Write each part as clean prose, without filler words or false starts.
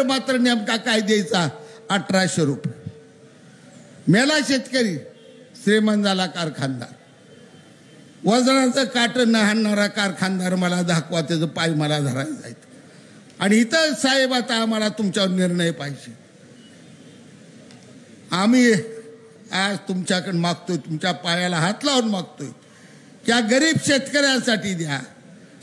मात्र नेमका काय द्यायचा 1800 रुपये. मेला शेतकरी, श्रीमंत झाला कारखानदार. वजनाचं काट न हाणणारा कारखानदार मला दाखवा, त्याचं पाय मला धरायला जायचं. आणि इथं साहेब आता आम्हाला तुमच्यावर निर्णय पाहिजे. आम्ही आज तुमच्याकडे मागतोय, तुमच्या पायाला हात लावून मागतोय की या गरीब शेतकऱ्यांसाठी द्या,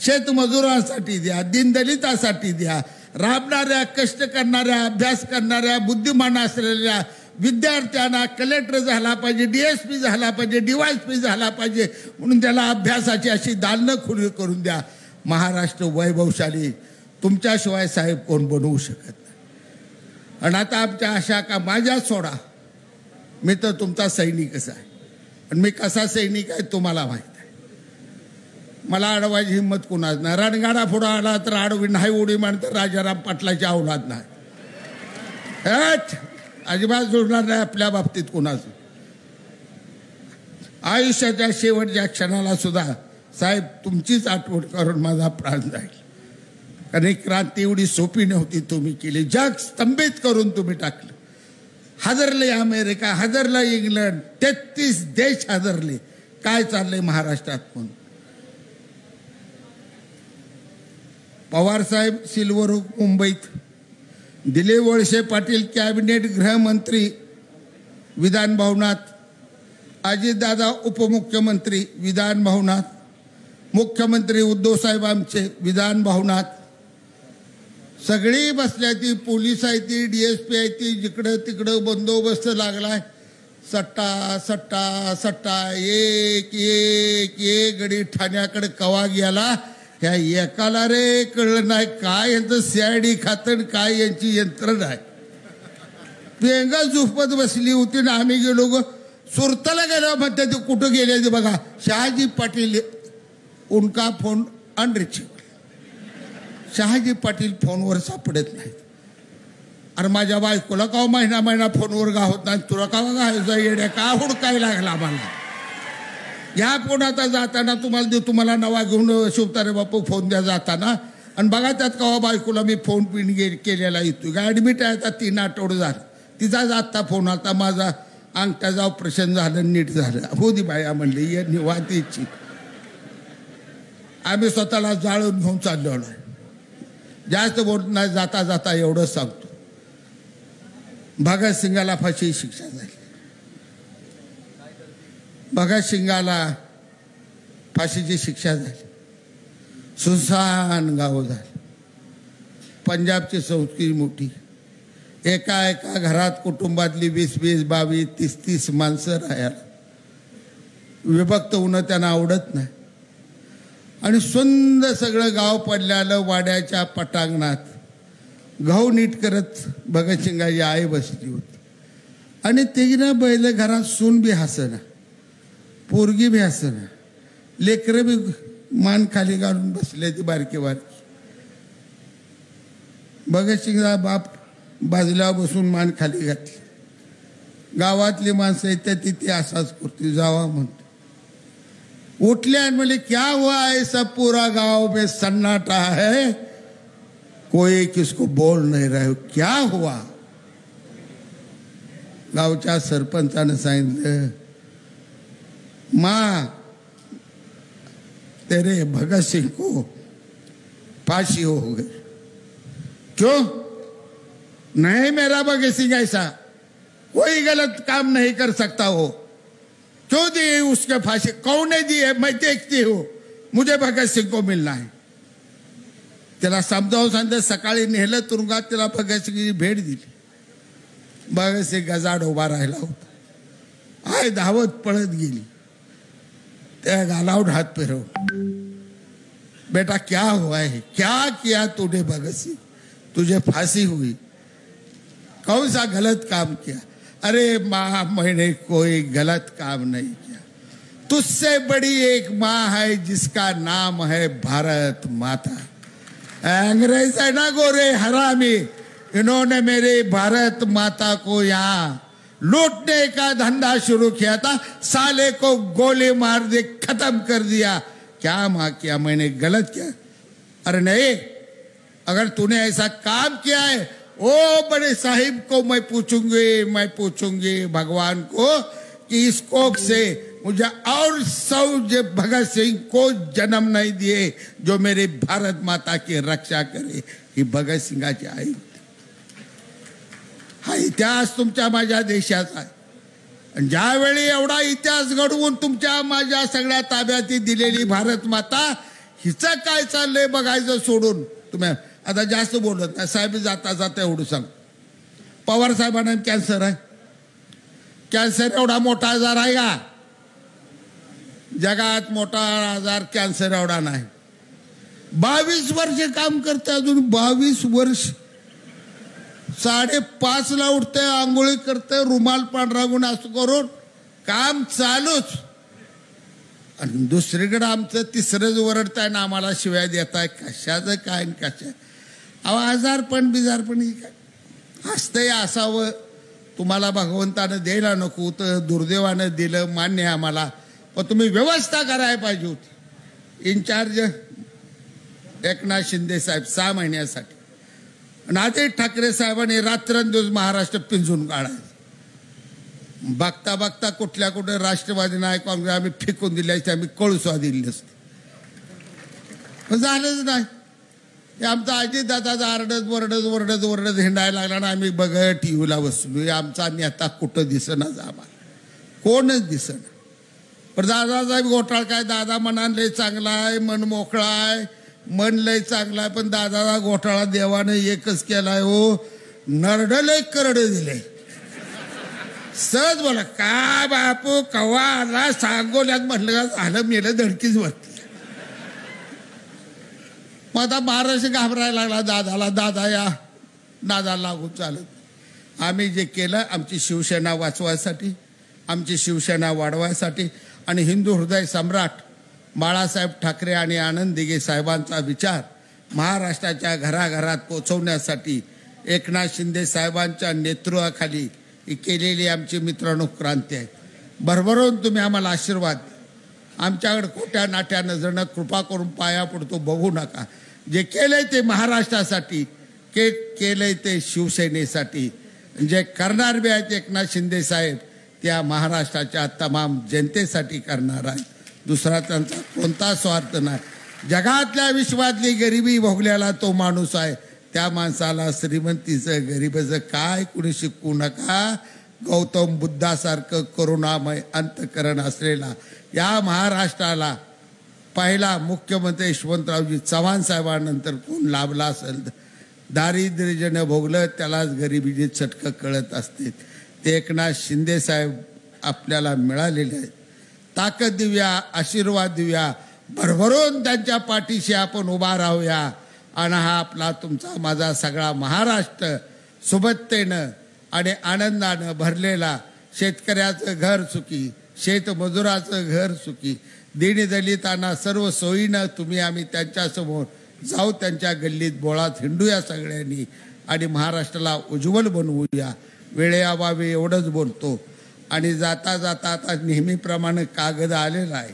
शेतमजुरांसाठी द्या, दीनदलितासाठी द्या, राबणाऱ्या, कष्ट करणाऱ्या, अभ्यास करणाऱ्या, बुद्धिमान असलेल्या विद्यार्थ्यांना कलेक्टर झाला पाहिजे, DSP झाला पाहिजे, DYSP झाला पाहिजे म्हणून त्याला अभ्यासाची अशी दालनं खुली करून द्या. महाराष्ट्र वैभवशाली तुमच्याशिवाय साहेब कोण बनवू शकत नाही. आणि आता आमच्या आशा का माझ्या सोडा, मी तर तुमचा सैनिकच आहे. आणि मी कसा सैनिक आहे तुम्हाला माहीत आहे. मला अडवायची हिंमत कुणाच नाही. रणगाडा पुढं आला तर आडवी नाही उडी म्हणतं राजाराम पाटलाची औलाद नाही. अजिबात जुळणार नाही आपल्या बाबतीत कुणाचं. आयुष्याच्या शेवटच्या क्षणाला सुद्धा साहेब तुमचीच आठवण करून माझा प्राण जाईल. कारण ही क्रांती एवढी सोपी नव्हती तुम्ही केली. जग स्तंभित करून तुम्ही टाकलं. हादरले अमेरिका, हादरला इंग्लंड, 33 देश हादरले. काय चाललंय महाराष्ट्रात म्हणून. पवार साहेब सिल्वर मुंबईत, दिलीप वळसे पाटील कॅबिनेट गृहमंत्री विधान भवनात, अजितदादा उपमुख्यमंत्री विधान भवनात, मुख्यमंत्री उद्धव साहेब आमचे विधान भवनात. सगळी बसल्या, ती पोलीस आहे, ती DSP आहे, ती जिकडं तिकडं बंदोबस्त लागलाय. सट्टा सट्टा सट्टा, एक एक एक गडी ठाण्याकडे कवा गेला ह्या एकाला रे कळलं नाही. काय यांचं CID खातं, काय यांची यंत्रणा आहे. पेंगा झुपत बसली होती ना. आम्ही गेलो ग सुरताला गेलो म्हणते ते कुठं गेले ते बघा. शहाजी पाटील उनका फोन अनरिचेबल. शहाजी पाटील फोनवर सापडत नाहीत. अरे माझ्या बायकोला का महिना महिना फोनवर गावत नाही, तुला का गायचा येड्या का हुडकाय लागला मला. या पुण्यात जाताना तुम्हाला नवा घेऊन शिवतारे बापू फोन द्या जाताना. आणि बघा त्यात कवा बायकोला मी फोन पिन केलेला येतो. का ॲडमिट आहे आता 3 आठवडे झालं. तिचाच आत्ता फोन आता माझा अंगठ्याचं ऑपरेशन झालं, नीट झालं. हो दी बाया म्हणली ये निवांतीची. आम्ही स्वतःला जाळून घेऊन चाललो आहे. जास्त बोलत नाही, जाता जाता एवढंच सांगतो. भगतसिंगाला फाशी शिक्षा झाली. भगतसिंगाला फाशीची शिक्षा झाली. सुनसान गाव झाली. पंजाबची संस्कृती मोठी. एका एका घरात कुटुंबातली 20-20, 22, 30-30 माणसं राहायला. विभक्त होणं त्यांना आवडत नाही. आणि सुंदर सगळं गाव पडल्यालं वाड्याच्या पटांगणात गहू नीट करत भगतसिंगाची आई बसली होती. आणि तिनं बैल घरात सून बी हसना, पोरगी बी हसना, लेकरं बी मान खाली घालून बसले ती बारकी बारकी. भगतसिंगचा बाप बाजूला बसून मान खाली घातली. गावातली माणसं येतात तिथे असाच करते. जावा म्हणतो. उठले आणि म्हणले क्या हुआ है, सब पूरा गांव में सन्नाटा है, कोई किसको बोल नहीं रहा. क्या हुआ. गावच्या सरपंचाने सांगितलं माँ तेरे भगत सिंह को फांसी हो गई. क्यों. नहीं मेरा भगत सिंह ऐसा कोई गलत काम नहीं कर सकता हो. क्यों दी उसके फांसी. कौन ने दी है, मैं देखती हूं, मुझे भगत सिंह को मिलना है. त्याला समजावून सांगितलं. सकाळी नेलं तुरुंगात. त्याला भगत सिंगची भेट दिली. भगत सिंग गजाड उभा राहिला होता. आय धावत पळत गेली. त्या गालावर हात फिरव. बेटा क्या हुआ है, क्या किया तूने भगत सिंह, तुझे फांसी हुई, कौन सा गलत काम किया. अरे माँ मैंने कोई गलत काम नहीं किया. तुझसे बड़ी एक माँ है जिसका नाम है भारत माता. अंग्रेज है ना गोरे हरामी, इन्होंने मेरे भारत माता को यहाँ लूटने का धंधा शुरू किया था. साले को गोली मार दे खत्म कर दिया. क्या माँ किया, मैंने गलत किया. अरे नहीं, अगर तूने ऐसा काम किया है ओ बड़े साहिब को मैं पूछूंगी भगवान को कि इस कोख से मुझे और 100 भगत सिंह को जन्म नहीं दिए जो मेरी भारत माता की रक्षा करे. ही भगत सिंगाची आई. हा इतिहास तुमच्या माझ्या देशाचा आहे. आणि ज्यावेळी एवढा इतिहास घडवून तुमच्या माझ्या सगळ्या ताब्यात दिलेली भारत माता हिचं काय चाललंय बघायचं सोडून तुम्ही आता जास्त बोलत नाही. साहेब जाता जाता एवढं सांग. पवार साहेबांना कॅन्सर आहे. कॅन्सर एवढा मोठा आजार आहे का? जगात मोठा आजार कॅन्सर एवढा नाही. 22 वर्ष काम करते. अजून 22 वर्ष 5:30 उठते, आंघोळी करते, रुमाल पांढरा गुण असं करून काम चालूच. आणि दुसरीकडे आमचं तिसरंच वरडताय ना आम्हाला शिव्या देताय. कशाचं काय कशा अहो आजारपण बिजारपण काय असतंय. असावं तुम्हाला भगवंतानं द्यायला नको तर दुर्दैवानं दिलं मान्य आहे आम्हाला. पण तुम्ही व्यवस्था करायला पाहिजे होती. इन्चार्ज एकनाथ शिंदे साहेब 6 महिन्यासाठी. आणि आदित्य ठाकरे साहेबांनी रात्रंदिवस महाराष्ट्र पिंजून काढायचं. बघता बघता कुठल्या कुठे राष्ट्रवादी नाही काँग्रेस आम्ही फेकून दिले असते. आम्ही कळूसवा दिली असते. पण झालंच नाही. हे आमचा अजित दादा ओरडत हिंडायला लागला ना आम्ही बघत टीव्हीला बसलो. आमचा नेता कुठं दिसनाच आम्हाला. कोणच दिसना. पण दादासाहेब घोटाळा काय दादा मनान लय चांगला आहे. मन मोकळा आहे. मन लय चांगला आहे. पण दादाला घोटाळा देवाने एकच केलाय हो. नरडले करड दिले. सहज बोला का बापू कवा आला सांगोल्यात म्हटलं का झालं मेलं धडकीच वरती. मग आता महाराष्ट्र घाबरायला लागला दादाला. दादा लागून चालत. आम्ही जे केलं आमची शिवसेना वाचवायसाठी, आमची शिवसेना वाढवायसाठी आणि हिंदू हृदय सम्राट बाळासाहेब ठाकरे आणि आनंद दिघे साहेबांचा विचार महाराष्ट्राच्या घराघरात पोचवण्यासाठी एकनाथ शिंदे साहेबांच्या नेतृत्वाखाली ही केलेली आमची मित्रांनो क्रांती आहे. भरभरून तुम्ही आम्हाला आशीर्वाद. आमच्याकडे खोट्या नाट्या नजरनं कृपा करून पाया पडतो बघू नका. जे केलंय ते महाराष्ट्रासाठी, केलंय ते शिवसेनेसाठी, जे करणार बी आहेत एकनाथ शिंदे साहेब त्या महाराष्ट्राच्या तमाम जनतेसाठी करणार आहेत. दुसरा त्यांचा कोणता स्वार्थ नाही. जगातल्या विश्वातली गरिबी भोगल्याला तो माणूस आहे. त्या माणसाला श्रीमंतीचं गरिबीचं काय कुणी शिकवू नका. गौतम बुद्धासारखं करुणामय अंतकरण असलेला या महाराष्ट्राला पहिला मुख्यमंत्री यशवंतरावजी चव्हाण साहेबांनंतर कोण लाभला असेल. दारिद्र्यजने भोगलं त्यालाच गरिबीची चटकं कळत असते. ते एकनाथ शिंदे साहेब आपल्याला मिळालेले आहेत. ताकद देऊया, आशीर्वाद देऊया, भरभरून त्यांच्या पाठीशी आपण उभा राहूया. आणि हा आपला तुमचा माझा सगळा महाराष्ट्र सुबत्तेनं आणि आनंदानं भरलेला, शेतकऱ्याचं घर सुखी, शेतमजुराचं घर सुखी, दीनदलितांना सर्व सोयीनं तुम्ही आम्ही त्यांच्यासमोर जाऊ, त्यांच्या गल्लीत बोळात हिंडूया सगळ्यांनी आणि महाराष्ट्राला उज्ज्वल बनवूया. वेळेअभावी एवढंच बोलतो. आणि जाता जाता आता नेहमीप्रमाणे कागद आलेला आहे.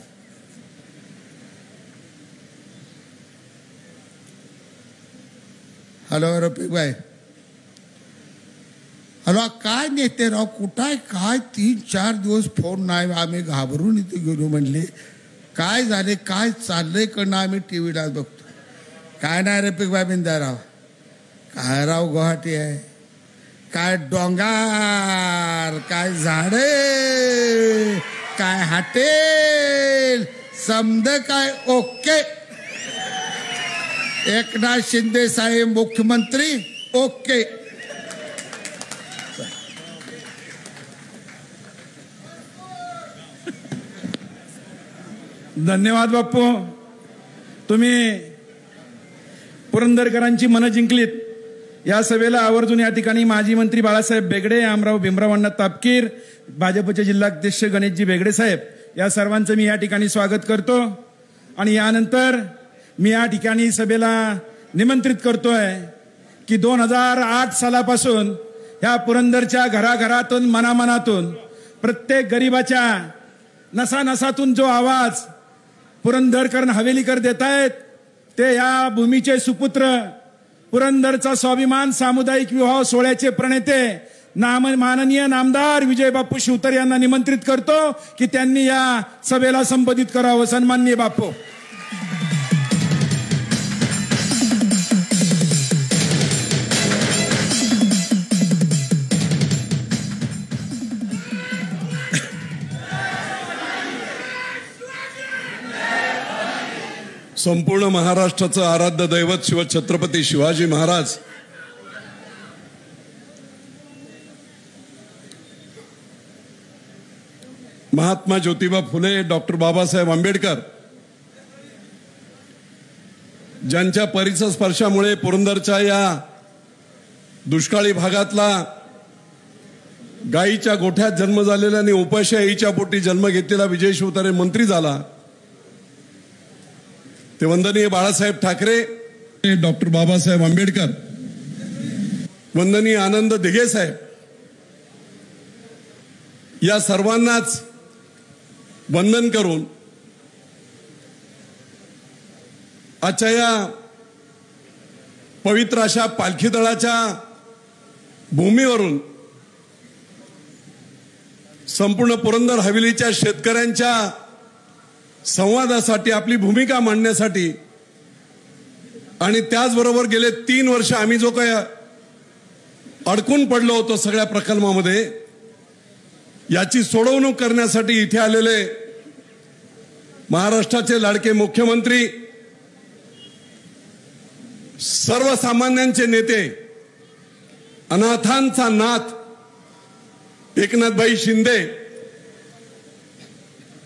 हॅलो रफिक भाई. हॅलो काय नेते राव कुठं आहे काय? 3-4 दिवस फोन नाही. आम्ही घाबरून इथे गेलो. म्हणले काय झाले काय चाललंय करणं. आम्ही टीव्हीला बघतो. काय नाही रफिक भाई बिंदाराव. काय राव गुवाहाटी आहे. काय डोंगर, काय झाडे, काय हॉटेल, समद काय ओके. एकनाथ शिंदे साहेब मुख्यमंत्री ओके. धन्यवाद बाप्पू. तुम्ही पुरंदरकरांची मनं जिंकलीत. या सभेला आवर्जून या ठिकाणी माजी मंत्री बाळासाहेब बेगडे, आमराव भीमराव अण्णा तापकीर, भाजपचे जिल्हाध्यक्ष गणेशजी बेगडे साहेब या सर्वांचं मी या ठिकाणी स्वागत करतो. आणि यानंतर मी या ठिकाणी सभेला निमंत्रित करतोय की 2008 सालापासून ह्या पुरंदरच्या घराघरातून मनामनातून प्रत्येक गरिबाच्या नसानसातून जो आवाज पुरंदरकर हवेलीकर देत आहेत ते या भूमीचे सुपुत्र पुरंदरचा स्वाभिमान सामुदायिक विवाह सोहळ्याचे प्रणेते माननीय नामदार विजय बापू शिवतर यांना निमंत्रित करतो की त्यांनी या सभेला संबोधित करावं. सन्माननीय बापू. संपूर्ण महाराष्ट्राचं आराध्य दैवत शिवछत्रपती शिवाजी महाराज महात्मा ज्योतिबा फुले, डॉक्टर बाबासाहेब आंबेडकर ज्यांच्या परिसर स्पर्शामुळे पुरंदरच्या या दुष्काळी भागातला गायीच्या गोठ्यात जन्म झालेला आणि उपाशी आईच्या पोटी जन्म घेतलेला विजय शिवतारे मंत्री झाला, ते वंदनीय बाळासाहेब ठाकरे, डॉक्टर बाबासाहेब आंबेडकर, वंदनीय आनंद दिघे साहेब, या सर्वांनाच वंदन करून आजच्या या पवित्र अशा पालखी दळाच्या भूमीवरून संपूर्ण पुरंदर हवेलीच्या शेतकऱ्यांच्या संवादासाठी आपली भूमिका मांडण्यासाठी आणि त्याचबरोबर गेले 3 वर्ष आम्ही जो काय अडकून पडलो होतो सगळ्या प्रकल्पामध्ये, याची सोडवणूक करण्यासाठी इथे आलेले महाराष्ट्राचे लाडके मुख्यमंत्री, सर्वसामान्यांचे नेते, अनाथांचा नाथ एकनाथभाई शिंदे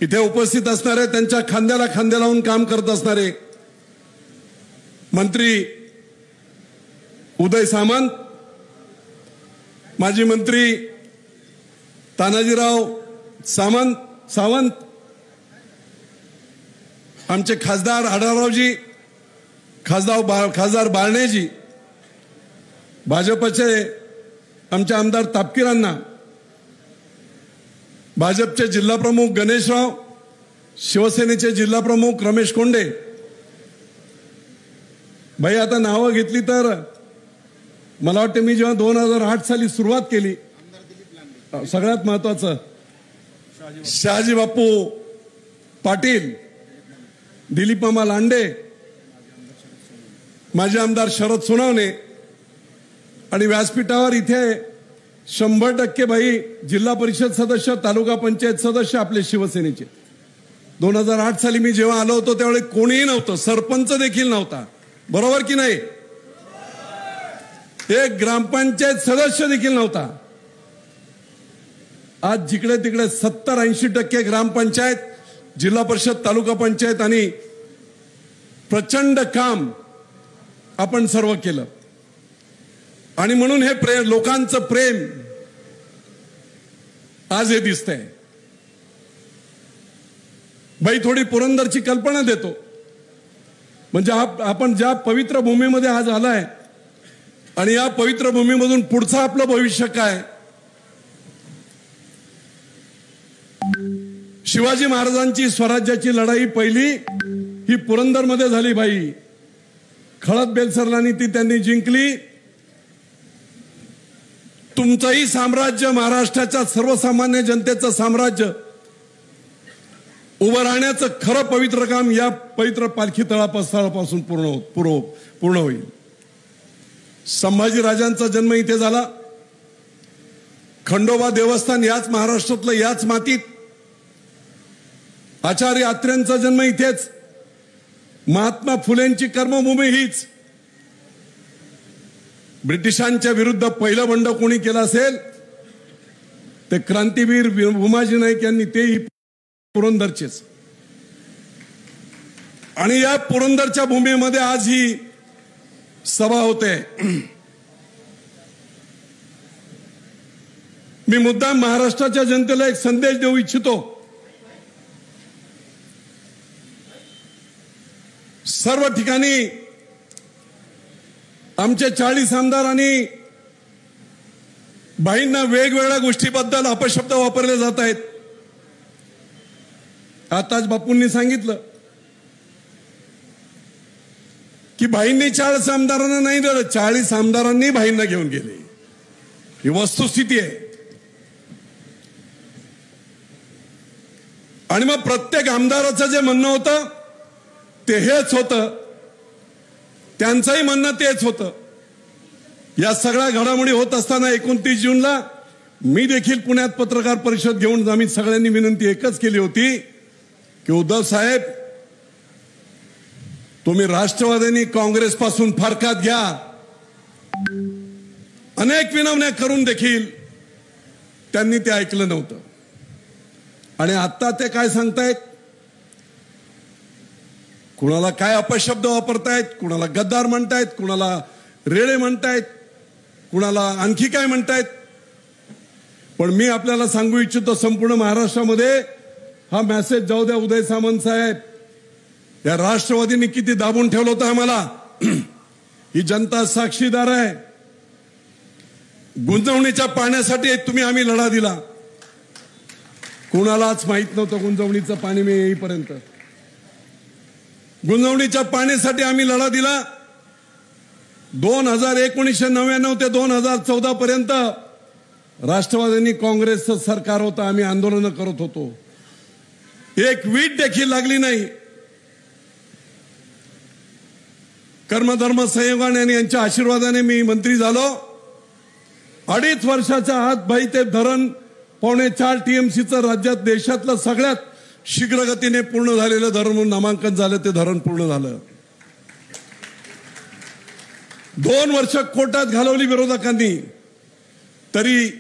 इथे उपस्थित असणारे, त्यांच्या खांद्याला खांदे लावून काम करत असणारे मंत्री उदय सामंत, माजी मंत्री तानाजीराव सावंत, आमचे खासदार आढळरावजी, खासदार बाळणेजी, भाजपचे आमचे आमदार तापकीरांना, भाजपचे जिल्हाप्रमुख गणेशराव, शिवसेनेचे जिल्हाप्रमुख रमेश कोंडे. भाई आता नावं घेतली तर मला वाटतं मी जेव्हा 2008 साली सुरुवात केली, सगळ्यात महत्वाचं शहाजी बापू पाटील, दिलीप मामा लांडे, माजी आमदार शरद सोनवणे आणि व्यासपीठावर इथे 100% भाई जिल्हा परिषद सदस्य, तालुका पंचायत सदस्य आपले शिवसेनेचे. 2008 साली मी जेव्हा आलो होतो त्यावेळी कोणीही नव्हतं, सरपंच देखील नव्हता, बरोबर की नाही? एक ग्रामपंचायत सदस्य देखील नव्हता. आज जिकडे तिकडे 70-80% ग्रामपंचायत, जिल्हा परिषद, तालुका पंचायत आणि प्रचंड काम आपण सर्व केलं. आणि म्हणून हे प्रेम, लोकांचं प्रेम आज हे दिसतंय. बाई थोडी पुरंदरची कल्पना देतो. म्हणजे आपण ज्या पवित्र भूमीमध्ये आज आलाय आणि या पवित्र भूमीमधून पुढचं आपलं भविष्य काय. शिवाजी महाराजांची स्वराज्याची लढाई पहिली ही पुरंदरमध्ये झाली बाई. खळद बेलसरलांनी ती त्यांनी जिंकली. तुमचंही साम्राज्य, महाराष्ट्राच्या सर्वसामान्य जनतेचं साम्राज्य उभं राहण्याचं खरं पवित्र काम या पवित्र पालखी तळापासून पूर्ण होईल. संभाजी राजांचा जन्म इथे झाला. खंडोबा देवस्थान याच महाराष्ट्रातलं, याच मातीत. आचार्य अत्र्यांचा जन्म इथेच. महात्मा फुलेंची कर्मभूमी हीच. ब्रिटिशांच्या विरुद्ध पहिलं बंड कोणी केलं असेल ते क्रांतीवीर उमाजी नाईक यांनी, तेही पुरंदरचेच. आणि या पुरंदरच्या भूमीमध्ये आज ही सभा होते. मी मुद्दाम महाराष्ट्राच्या जनतेला एक संदेश देऊ इच्छितो. सर्व ठिकाणी आमचे 40 आमदार आणि बाईंना वेगवेगळ्या गोष्टीबद्दल अपशब्द वापरले जात आहेत. आताच बापूंनी सांगितलं की भाईंनी 40 आमदारांना नाही दिलं, 40 आमदारांनी भाईंना घेऊन गेले. ही वस्तुस्थिती आहे. आणि मग प्रत्येक आमदाराचं जे म्हणणं होतं ते हेच होतं, त्यांचंही म्हणणं तेच होतं. या सगळ्या घडामोडी होत असताना 29 जूनला मी देखील पुण्यात पत्रकार परिषद घेऊन आम्ही सगळ्यांनी विनंती एकच केली होती की उद्धव साहेब, तुम्ही राष्ट्रवादीनी काँग्रेस पासून फरकात घ्या. अनेक विनवण्या करून देखील त्यांनी ते ऐकलं नव्हतं. आणि आता ते काय सांगतायत, कुणाला काय अपशब्द वापरतायत, कुणाला गद्दार म्हणतायत, कुणाला रेडे म्हणतायत, कुणाला आणखी काय म्हणतायत. पण मी आपल्याला सांगू इच्छितो, संपूर्ण महाराष्ट्रामध्ये हा मेसेज जाऊ द्या. उदय सामंत साहेब, या राष्ट्रवादीने किती दाबून ठेवलं होतं आम्हाला, ही जनता साक्षीदार आहे. गुंजवणीच्या पाण्यासाठी आम्ही लढा दिला. कुणालाच माहित नव्हतं गुंजवणीचं पाणी मी येईपर्यंत. गुंजवणीच्या पाण्यासाठी आम्ही लढा दिला. 1999 ते 2014 पर्यंत राष्ट्रवादींनी काँग्रेसचं सरकार होतं, आम्ही आंदोलन करत होतो. एक वीट देखील लागली नाही. कर्मधर्म संयोगाने आणि यांच्या आशीर्वादाने मी मंत्री झालो. 2.5 वर्षाच्या आत भाई ते धरण 4.25 TMCचं राज्यात देशातलं सगळ्यात शीघ्रगतीने पूर्ण झालेलं धरण म्हणून नामांकन झालं. ते धरण पूर्ण झालं. 2 वर्ष कोर्टात घालवली विरोधकांनी, तरी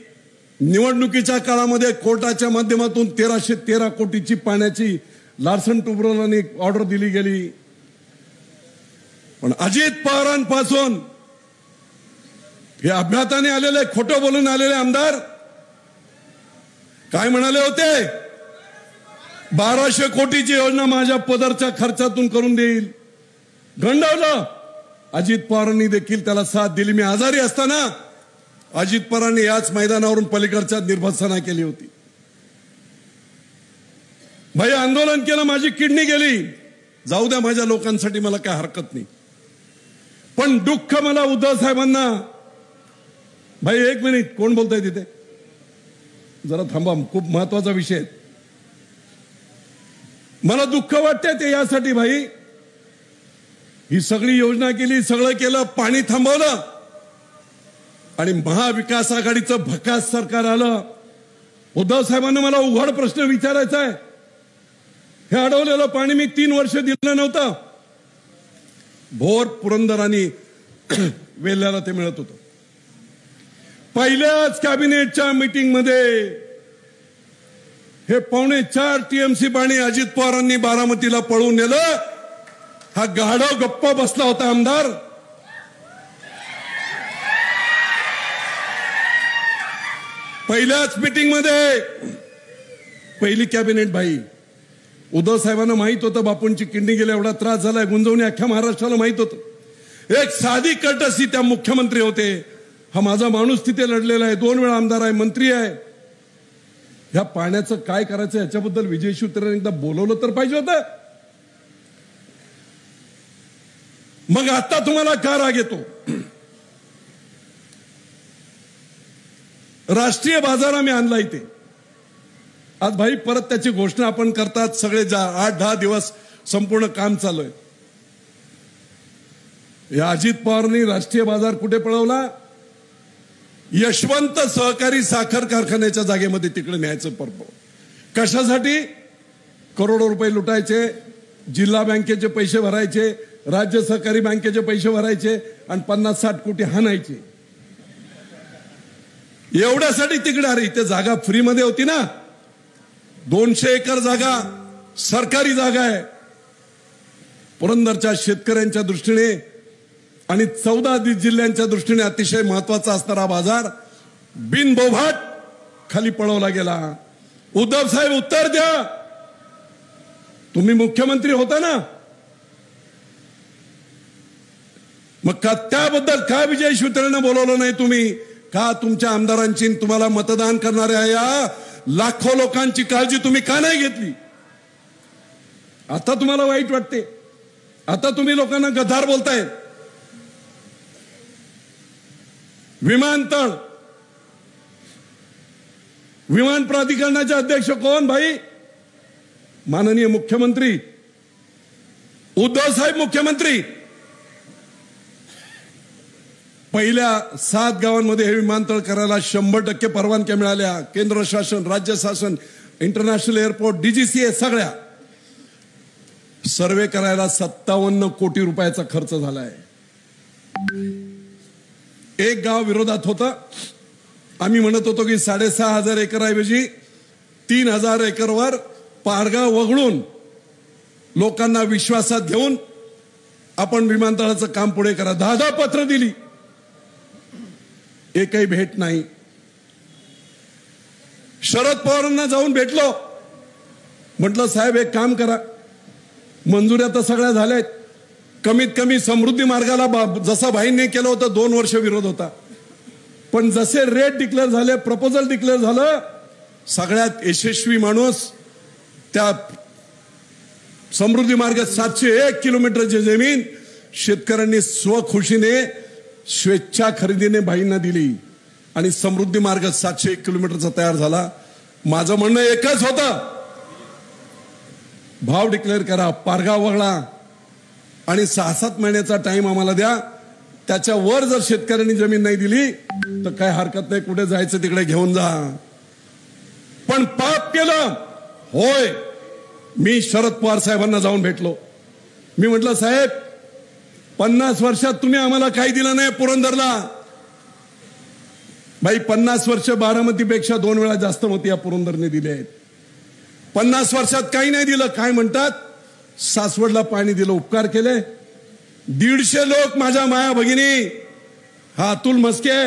निवडणुकीच्या काळामध्ये कोर्टाच्या माध्यमातून 1313 कोटीची पाण्याची लार्सन टुब्रोलांनी ऑर्डर दिली गेली. पण अजित पवारांपासून हे अभ्याताने आलेले, खोटं बोलून आलेले आमदार काय म्हणाले होते, 1200 कोटीची योजना माझ्या पदरच्या खर्चातून करून देईल. गंडावलं. अजित पवारांनी देखील त्याला साथ दिली. मी आजारी असताना अजित पवारांनी याच मैदानावरून पलीकडच्या निर्भत्सना केली होती. भाई आंदोलन केलं, माझी किडनी गेली. जाऊ द्या, माझ्या लोकांसाठी मला काय हरकत नाही. पण दुःख मला उद्धव साहेबांना. भाई 1 मिनिट, कोण बोलताय तिथे? जरा थांबा, खूप महत्वाचा विषय आहे. मला दुःख वाटतंय ते यासाठी, भाई ही सगळी योजना केली, सगळं केलं, पाणी थांबवलं आणि महाविकास आघाडीचं भकास सरकार आलं. उद्धव साहेबांना मला उघड प्रश्न विचारायचा आहे. हे अडवलेलं पाणी मी 3 वर्ष दिलं नव्हतं. भोर, पुरंदर आणि वेल्ह्याला ते मिळत होतं. पहिल्याच कॅबिनेटच्या मीटिंग मध्ये हे 4.25 TMC पाणी अजित पवारांनी बारामतीला पळवून नेलं. हा गाढव गप्पा बसला होता आमदार. पहिल्याच मीटिंग मध्ये, पहिली कॅबिनेट. भाई उद्धव साहेबांना माहित होतं बापूंची किडनी गेल्या, एवढा त्रास झालाय, गुंजवणी अख्ख्या महाराष्ट्राला माहित होतं. एक साधी कर्टसी, त्या मुख्यमंत्री होते. हा माझा माणूस तिथे लढलेला आहे, 2 वेळा आमदार आहे, मंत्री आहे. ह्या पाण्याचं काय करायचं याच्याबद्दल विजय शिवतरेंनी एकदा बोलवलं तर पाहिजे होतं. मग आता तुम्हाला का राग येतो? राष्ट्रीय बाजार आम्ही आणला इथे. आज भाई परत त्याची घोषणा आपण करतात. सगळे 8-10 दिवस संपूर्ण काम चालू आहे. या अजित पवारांनी राष्ट्रीय बाजार कुठे पळवला? यशवंत सहकारी साखर कारखान्याच्या जागेमध्ये तिकडे न्यायचं पर्पज. कशासाठी? करोडो रुपये लुटायचे, जिल्हा बँकेचे पैसे भरायचे, राज्य सहकारी बँकेचे पैसे भरायचे आणि 50-60 कोटी हाणायचे. एवढ्यासाठी तिकडे. अरे इथे जागा फ्रीमध्ये होती ना. 200 एकर जागा सरकारी जागा आहे. पुरंदरच्या शेतकऱ्यांच्या दृष्टीने आणि 14 जिल्ह्यांच्या दृष्टीने अतिशय महत्वाचा असणारा बाजार बिनबोभाट खाली पळवला गेला. उद्धव साहेब उत्तर द्या. तुम्ही मुख्यमंत्री होता ना, मग का त्याबद्दल का विजय शिवतरेंना बोलवलं नाही तुम्ही? का तुमच्या आमदारांची, तुम्हाला मतदान करणाऱ्या या लाखो लोकांची काळजी तुम्ही का नाही घेतली? आता तुम्हाला वाईट वाटते. आता तुम्ही लोकांना गद्दार बोलताय. विमानतळ, विमान प्राधिकरणाचे अध्यक्ष कोण भाई? माननीय मुख्यमंत्री उद्धव साहेब मुख्यमंत्री. पहिल्या 7 गावांमध्ये हे विमानतळ करायला 100% परवानग्या मिळाल्या. केंद्र शासन, राज्य शासन, इंटरनॅशनल एअरपोर्ट, DGCA सगळ्या. सर्वे करायला 57 कोटी रुपयाचा खर्च झालाय. एक गाव विरोधात होतं. आम्ही म्हणत होतो की 6,500 एकरऐवजी 3,000 एकरवर पारगाव वगळून लोकांना विश्वासात घेऊन आपण विमानतळाचं काम पुढे करा. 10 पत्र दिली, एकही भेट नाही. शरद पवारांना जाऊन भेटलो. म्हटलं साहेब एक काम करा, मंजुऱ्या तर सगळ्या झाल्यात, कमीत कमी समृद्धी मार्गाला जसा भाईंनी केलं होतं 2 वर्ष विरोध होता, पण जसे रेट डिक्लेअर झाले, प्रपोजल डिक्लेअर झालं, सगळ्यात यशस्वी माणूस त्या समृद्धी मार्ग 701 किलोमीटरची जमीन शेतकऱ्यांनी स्वखुशीने स्वेच्छा खरेदीने भाईंना दिली आणि समृद्धी मार्ग 701 किलोमीटरचा तयार झाला. माझं म्हणणं एकच होतं, भाव डिक्लेअर करा, पारगाव वगळा आणि 6-7 महिन्याचा टाइम आम्हाला द्या. त्याच्या वर जर शेतकऱ्यांनी जमीन नाही दिली तर काय हरकत नाही, कुठे जायचं तिकडे घेऊन जा. पण पाप केलं. होय, मी शरद पवार साहेबांना जाऊन भेटलो. मी म्हटलं साहेब 50 वर्षात तुम्ही आम्हाला काही दिलं नाही पुरंदरला. भाई 50 वर्ष बारामतीपेक्षा 2 वेळा जास्त मती या पुरंदरने दिले आहेत. 50 वर्षात काही नाही दिलं. काय म्हणतात, सासवडला पाणी दिलं, उपकार केले. 150 लोक माझ्या माया भगिनी, हा अतुल मस्के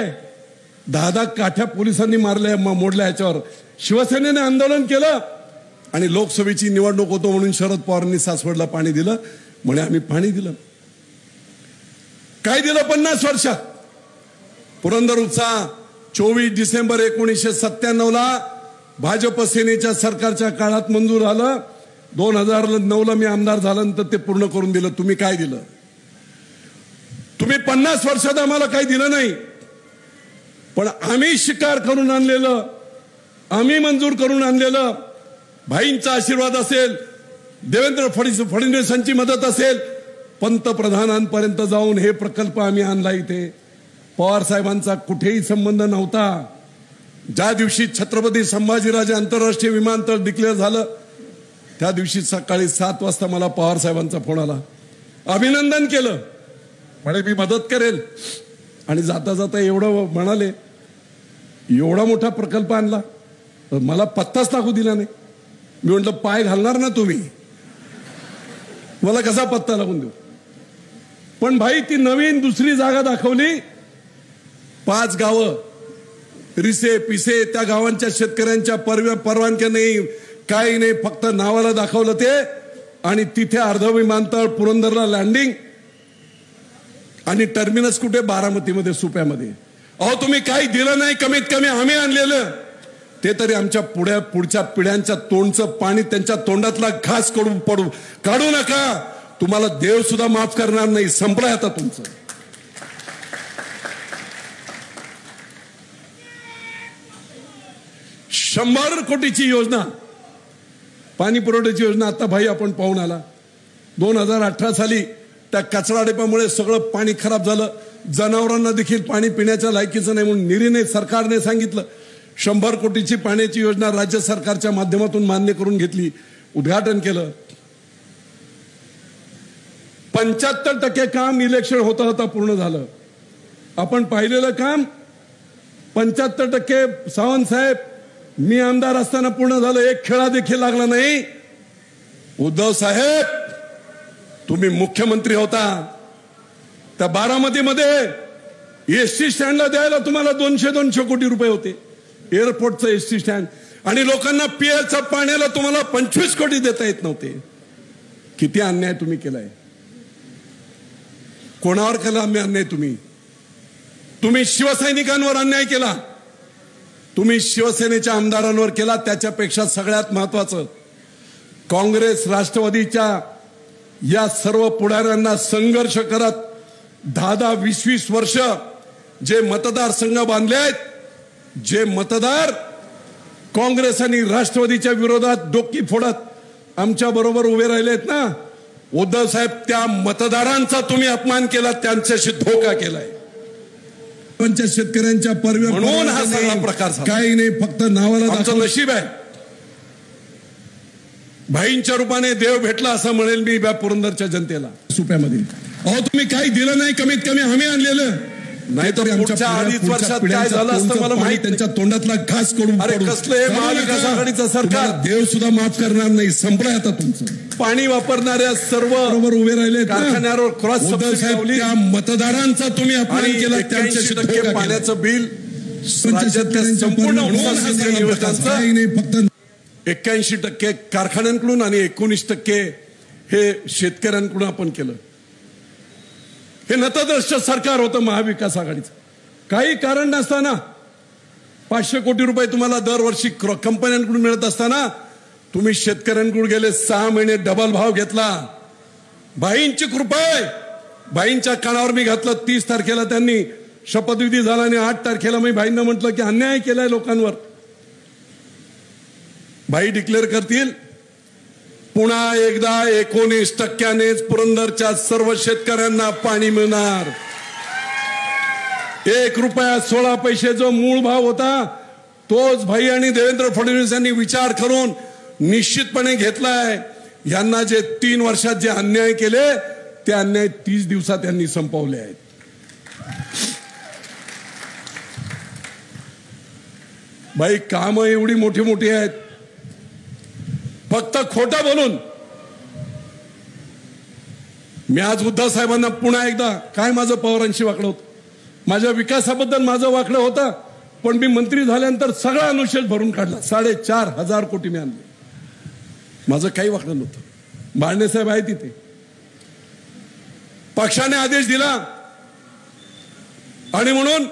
10 काठ्या पोलिसांनी मारल्या, मोडल्या. याच्यावर शिवसेनेने आंदोलन केलं आणि लोकसभेची निवडणूक होतो म्हणून शरद पवारांनी सासवडला पाणी दिलं. म्हणे आम्ही पाणी दिलं. काय दिलं 50 वर्षात? पुरंदर उपसा 24 डिसेंबर 1997ला भाजप सेनेच्या सरकारच्या काळात मंजूर झालं. 2009ला मी आमदार झाल्यानंतर ते पूर्ण करून दिलं. तुम्ही काय दिलं? तुम्ही 50 वर्षात आम्हाला काही दिलं नाही. पण आम्ही शिकार करून आणलेलं, आम्ही मंजूर करून आणलेलं, भाईंचा आशीर्वाद असेल, देवेंद्र फडणवीसांची मदत असेल, पंतप्रधानांपर्यंत जाऊन हे प्रकल्प आम्ही आणला. इथे पवार साहेबांचा कुठेही संबंध नव्हता. ज्या दिवशी छत्रपती संभाजीराजे आंतरराष्ट्रीय विमानतळ डिक्लेअर झालं त्या दिवशी सकाळी 7 वाजता मला पवार साहेबांचा फोन आला. अभिनंदन केलं, म्हणे मी मदत करेल. आणि जाता जाता एवढं म्हणाले, एवढा मोठा प्रकल्प आणला, मला पत्ताच टाकू दिला नाही. मी म्हटलं पाय घालणार ना तुम्ही, मला कसा पत्ता लागून देऊ. पण भाई ती नवीन दुसरी जागा दाखवली. 5 गावं, रिसे पिसे, त्या गावांच्या शेतकऱ्यांच्या परवानग्या नाही, काही नाही, फक्त नावाला दाखवलं ते. आणि तिथे अर्ध विमानतळ, पुरंदरला लँडिंग आणि टर्मिनस कुठे? बारामतीमध्ये, सुप्यामध्ये. अहो तुम्ही काही दिलं नाही. कमीत कमी आम्ही आणलेलं ते तरी आमच्या पुढच्या पिढ्यांच्या तोंडचं पाणी, त्यांच्या तोंडातला घास काढू नका. तुम्हाला देव सुद्धा माफ करणार नाही. संपलाय आता तुमचं. $100 कोटीची योजना, पाणी पुरवठ्याची योजना. आता भाई आपण पाहून आला. 2018 साली त्या कचरा डेपामुळे सगळं पाणी खराब झालं. जनावरांना देखील पाणी पिण्याच्या लायकीचं नाही म्हणून निरीने सरकारने सांगितलं. 100 कोटीची पाण्याची योजना राज्य सरकारच्या माध्यमातून मान्य करून घेतली, उद्घाटन केलं. 75% काम इलेक्शन होता होता पूर्ण झालं. आपण पाहिलेलं काम 75% सावंत साहेब मी आमदार असताना पूर्ण झालं. एक खेळा देखील लागला नाही. उद्धव साहेब तुम्ही मुख्यमंत्री होता, त्या बारामतीमध्ये एसटी स्टँडला द्यायला तुम्हाला 200 कोटी रुपये होते. एअरपोर्टचं एसटी स्टँड, आणि लोकांना पियाच्या पाण्याला तुम्हाला 25 कोटी देता येत नव्हते. किती अन्याय तुम्ही केलाय. कोणावर केला अन्याय? तुम्ही शिवसैनिकांवर अन्याय केला. तुम्ही शिवसेनेच्या आमदारांवर केला. त्याच्यापेक्षा सगळ्यात महत्वाचं, काँग्रेस राष्ट्रवादीच्या या सर्व पुढाऱ्यांना संघर्ष करत 10-10, 20-20 वर्ष जे मतदारसंघ बांधले आहेत, जे मतदार काँग्रेस आणि राष्ट्रवादीच्या विरोधात डोकी फोडत आमच्या बरोबर उभे राहिलेत ना, उद्धव साहेब, त्या मतदारांचा तुम्ही अपमान केला, त्यांच्याशी धोका केलाय. शेतकऱ्यांच्या म्हणून हा सगळा प्रकार झाला. काही नाही, फक्त नावाला आमचं नशीब आहे. भाईंच्या रूपाने देव भेटला असं म्हणेल मी पुरंदरच्या जनतेला. सुप्यामध्ये अहो तुम्ही काही दिलं नाही, कमीत कमी आम्ही आणलेलं नाही तर पुढच्या 2.5 वर्षात काय झालं असतं मला माहित. त्यांच्या तोंडातला घास करून अरे कसलं महाविकास आघाडीचं सरकार, देव सुद्धा माफ करणार नाही. संपलंय आता तुमचं. पाणी वापरणाऱ्या सर्व बरोबर उभे राहिले कारखान्यावर क्रॉस सबसिडी, त्या मतदारांचा तुम्ही अपमान केला. 80% पाण्याचं बिल राज्यातल्या संपूर्ण फक्त 81% कारखान्यांकडून आणि 19% हे शेतकऱ्यांकडून आपण केलं. हे नतद्रष्ट सरकार होतं महाविकास आघाडीचं. काही कारण नसताना 500 कोटी रुपये तुम्हाला दरवर्षी कंपन्यांकडून मिळत असताना तुम्ही शेतकऱ्यांकडून गेले 6 महिने डबल भाव घेतला. भाईंची कृपा आहे. भाईंच्या कानावर मी घातलं. 30 तारखेला त्यांनी शपथविधी झाला आणि 8 तारखेला मी भाईंना म्हटलं की अन्याय केलाय लोकांवर. भाई डिक्लेअर करतील, पुन्हा एकदा 19%नेच पुरंदरच्या सर्व शेतकऱ्यांना पाणी मिळणार. 1 रुपया 16 पैसे जो मूळ भाव होता तोच भाई आणि देवेंद्र फडणवीस यांनी विचार करून निश्चितपणे घेतलाय. यांना जे 3 वर्षात जे अन्याय केले ते अन्याय 30 दिवसात यांनी संपवले आहेत. भाई कामं एवढी मोठी मोठी आहेत, फक्त खोटं बोलून. मी आज उद्धव साहेबांना पुन्हा एकदा, काय माझं पवारांशी वाकडं होतं, माझ्या विकासाबद्दल माझं वाकडं होतं, पण मी मंत्री झाल्यानंतर सगळा अनुशेष भरून काढला. 4,500 कोटी मी आणले. माझं काही वाकडं नव्हतं. बाळणे साहेब आहे तिथे. पक्षाने आदेश दिला आणि म्हणून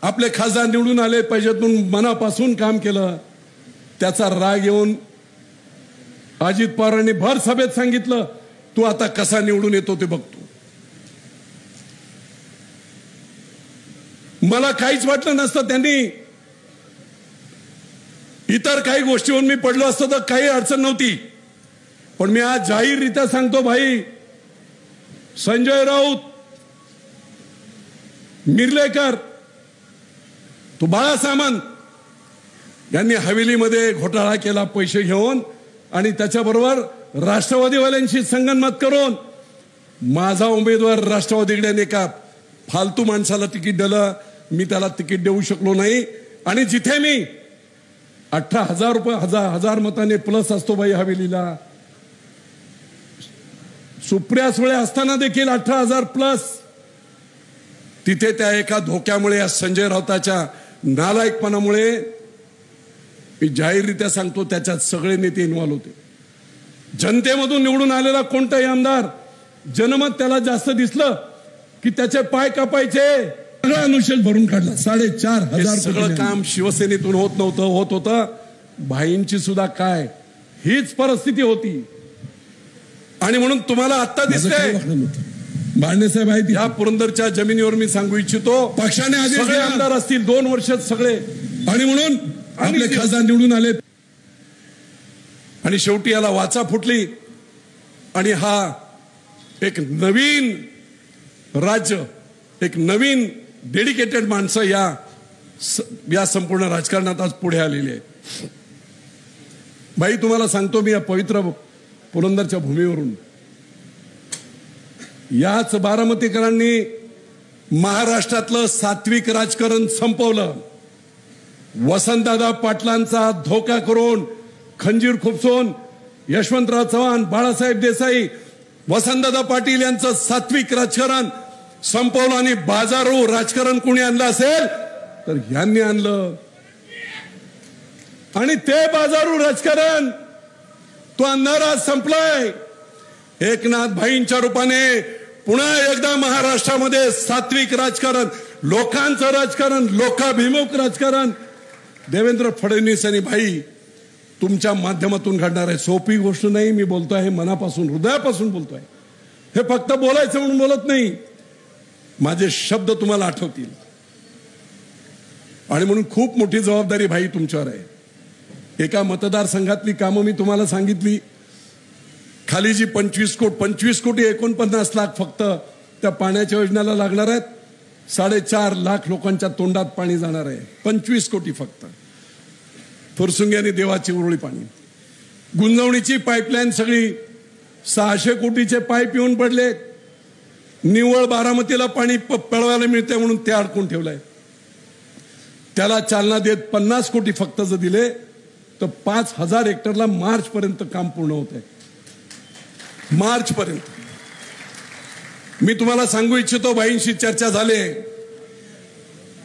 आपले खासदार निवडून आले पाहिजेत म्हणून मनापासून काम केलं. त्याचा राग येऊन अजित पवारांनी भर सभेत सांगितलं, तू आता कसा निवडून येतो ते बघतो. मला काहीच वाटलं नसतं. त्यांनी इतर काही गोष्टीवर मी पडलो असतो तर काही अडचण नव्हती. पण मी आज जाहीररित्या सांगतो, भाई संजय राऊत, मिर्लेकर, तो बाळासामंत यांनी हवेलीमध्ये घोटाळा केला पैसे घेऊन आणि त्याच्याबरोबर राष्ट्रवादीवाल्यांशी संगनमत करून माझा उमेदवार राष्ट्रवादीकडे एका फालतू माणसाला तिकीट दिलं. मी त्याला तिकीट देऊ शकलो नाही आणि जिथे मी 18,000 रुपये हजार मताने प्लस असतो बाई हवेलीला, सुप्रिया सुळे असताना देखील 18,000 प्लस, तिथे त्या एका धोक्यामुळे या संजय राऊताच्या नालायकपणामुळे मी जाहीररित्या सांगतो त्याच्यात सगळे नेते इन्व्हॉल्व होते. जनतेमधून निवडून आलेला कोणताही आमदार जनमत त्याला जास्त दिसलं की त्याचे पाय कापायचे. सगळा अनुशेष भरून काढला. 4,500 सगळं काम शिवसेनेतून होत नव्हतं, होत होतं. भाईंची सुद्धा काय हीच परिस्थिती होती आणि म्हणून तुम्हाला आता दिसतंय. बाळणे साहेब आहेत या पुरंदरच्या जमिनीवर मी सांगू इच्छितो, पक्षाने आदेश सगळे आमदार असतील 2 वर्षात सगळे, आणि म्हणून आपले खासदार निवडून आले आणि शेवटी याला वाचा फुटली आणि हा एक नवीन राज्य, एक नवीन डेडिकेटेड माणसं या संपूर्ण राजकारणात आज पुढे आलेली आहे. भाई तुम्हाला सांगतो मी, या पवित्र पुरंदरच्या भूमीवरून याच बारामतीकरांनी महाराष्ट्रातलं सात्विक राजकारण संपवलं. वसंतदादा पाटलांचा धोका करून, खंजीर खुपसून यशवंतराव चव्हाण, बाळासाहेब देसाई, वसंतदादा पाटील यांचं सात्विक राजकारण संपवलं आणि बाजारू राजकारण कोणी आणलं असेल तर ह्यांनी आणलं. आणि ते बाजारू राजकारण तो अंधारात संपलाय. एकनाथ भाईंच्या रूपाने पुन्हा एकदा महाराष्ट्रामध्ये सात्विक राजकारण, लोकांचं राजकारण, लोकाभिमुख राजकारण देवेंद्र फडणवीस आणि भाई तुमच्या माध्यमातून घडणार आहे. सोपी गोष्ट नाही. मी बोलतोय मनापासून, हृदयापासून बोलतोय. हे फक्त बोलायचं म्हणून बोलत नाही, माझे शब्द तुम्हाला आठवतील. आणि म्हणून खूप मोठी जबाबदारी भाई तुमच्यावर आहे. एका मतदारसंघातली कामं मी तुम्हाला सांगितली. खाली जी 25 कोटी 49 लाख फक्त त्या पाण्याच्या योजनेला लागणार आहेत. 4.5 लाख लोकांच्या तोंडात पाणी जाणार आहे. 25 कोटी फक्त. फुरसुंगी आणि देवाची उरुळी पाणी. गुंजवणीची पाईपलाईन सगळी 600 कोटीचे पाईप येऊन पडले. निव्वळ बारामतीला पाणी पळवायला मिळते म्हणून ते अडकून ठेवलंय. त्याला चालना देत 50 कोटी फक्त जर दिले तर 5,000 हेक्टरला मार्च पर्यंत काम पूर्ण होत आहे. मार्च पर्यंत. मी तुम्हाला सांगू इच्छितो, बाईंशी चर्चा झाली,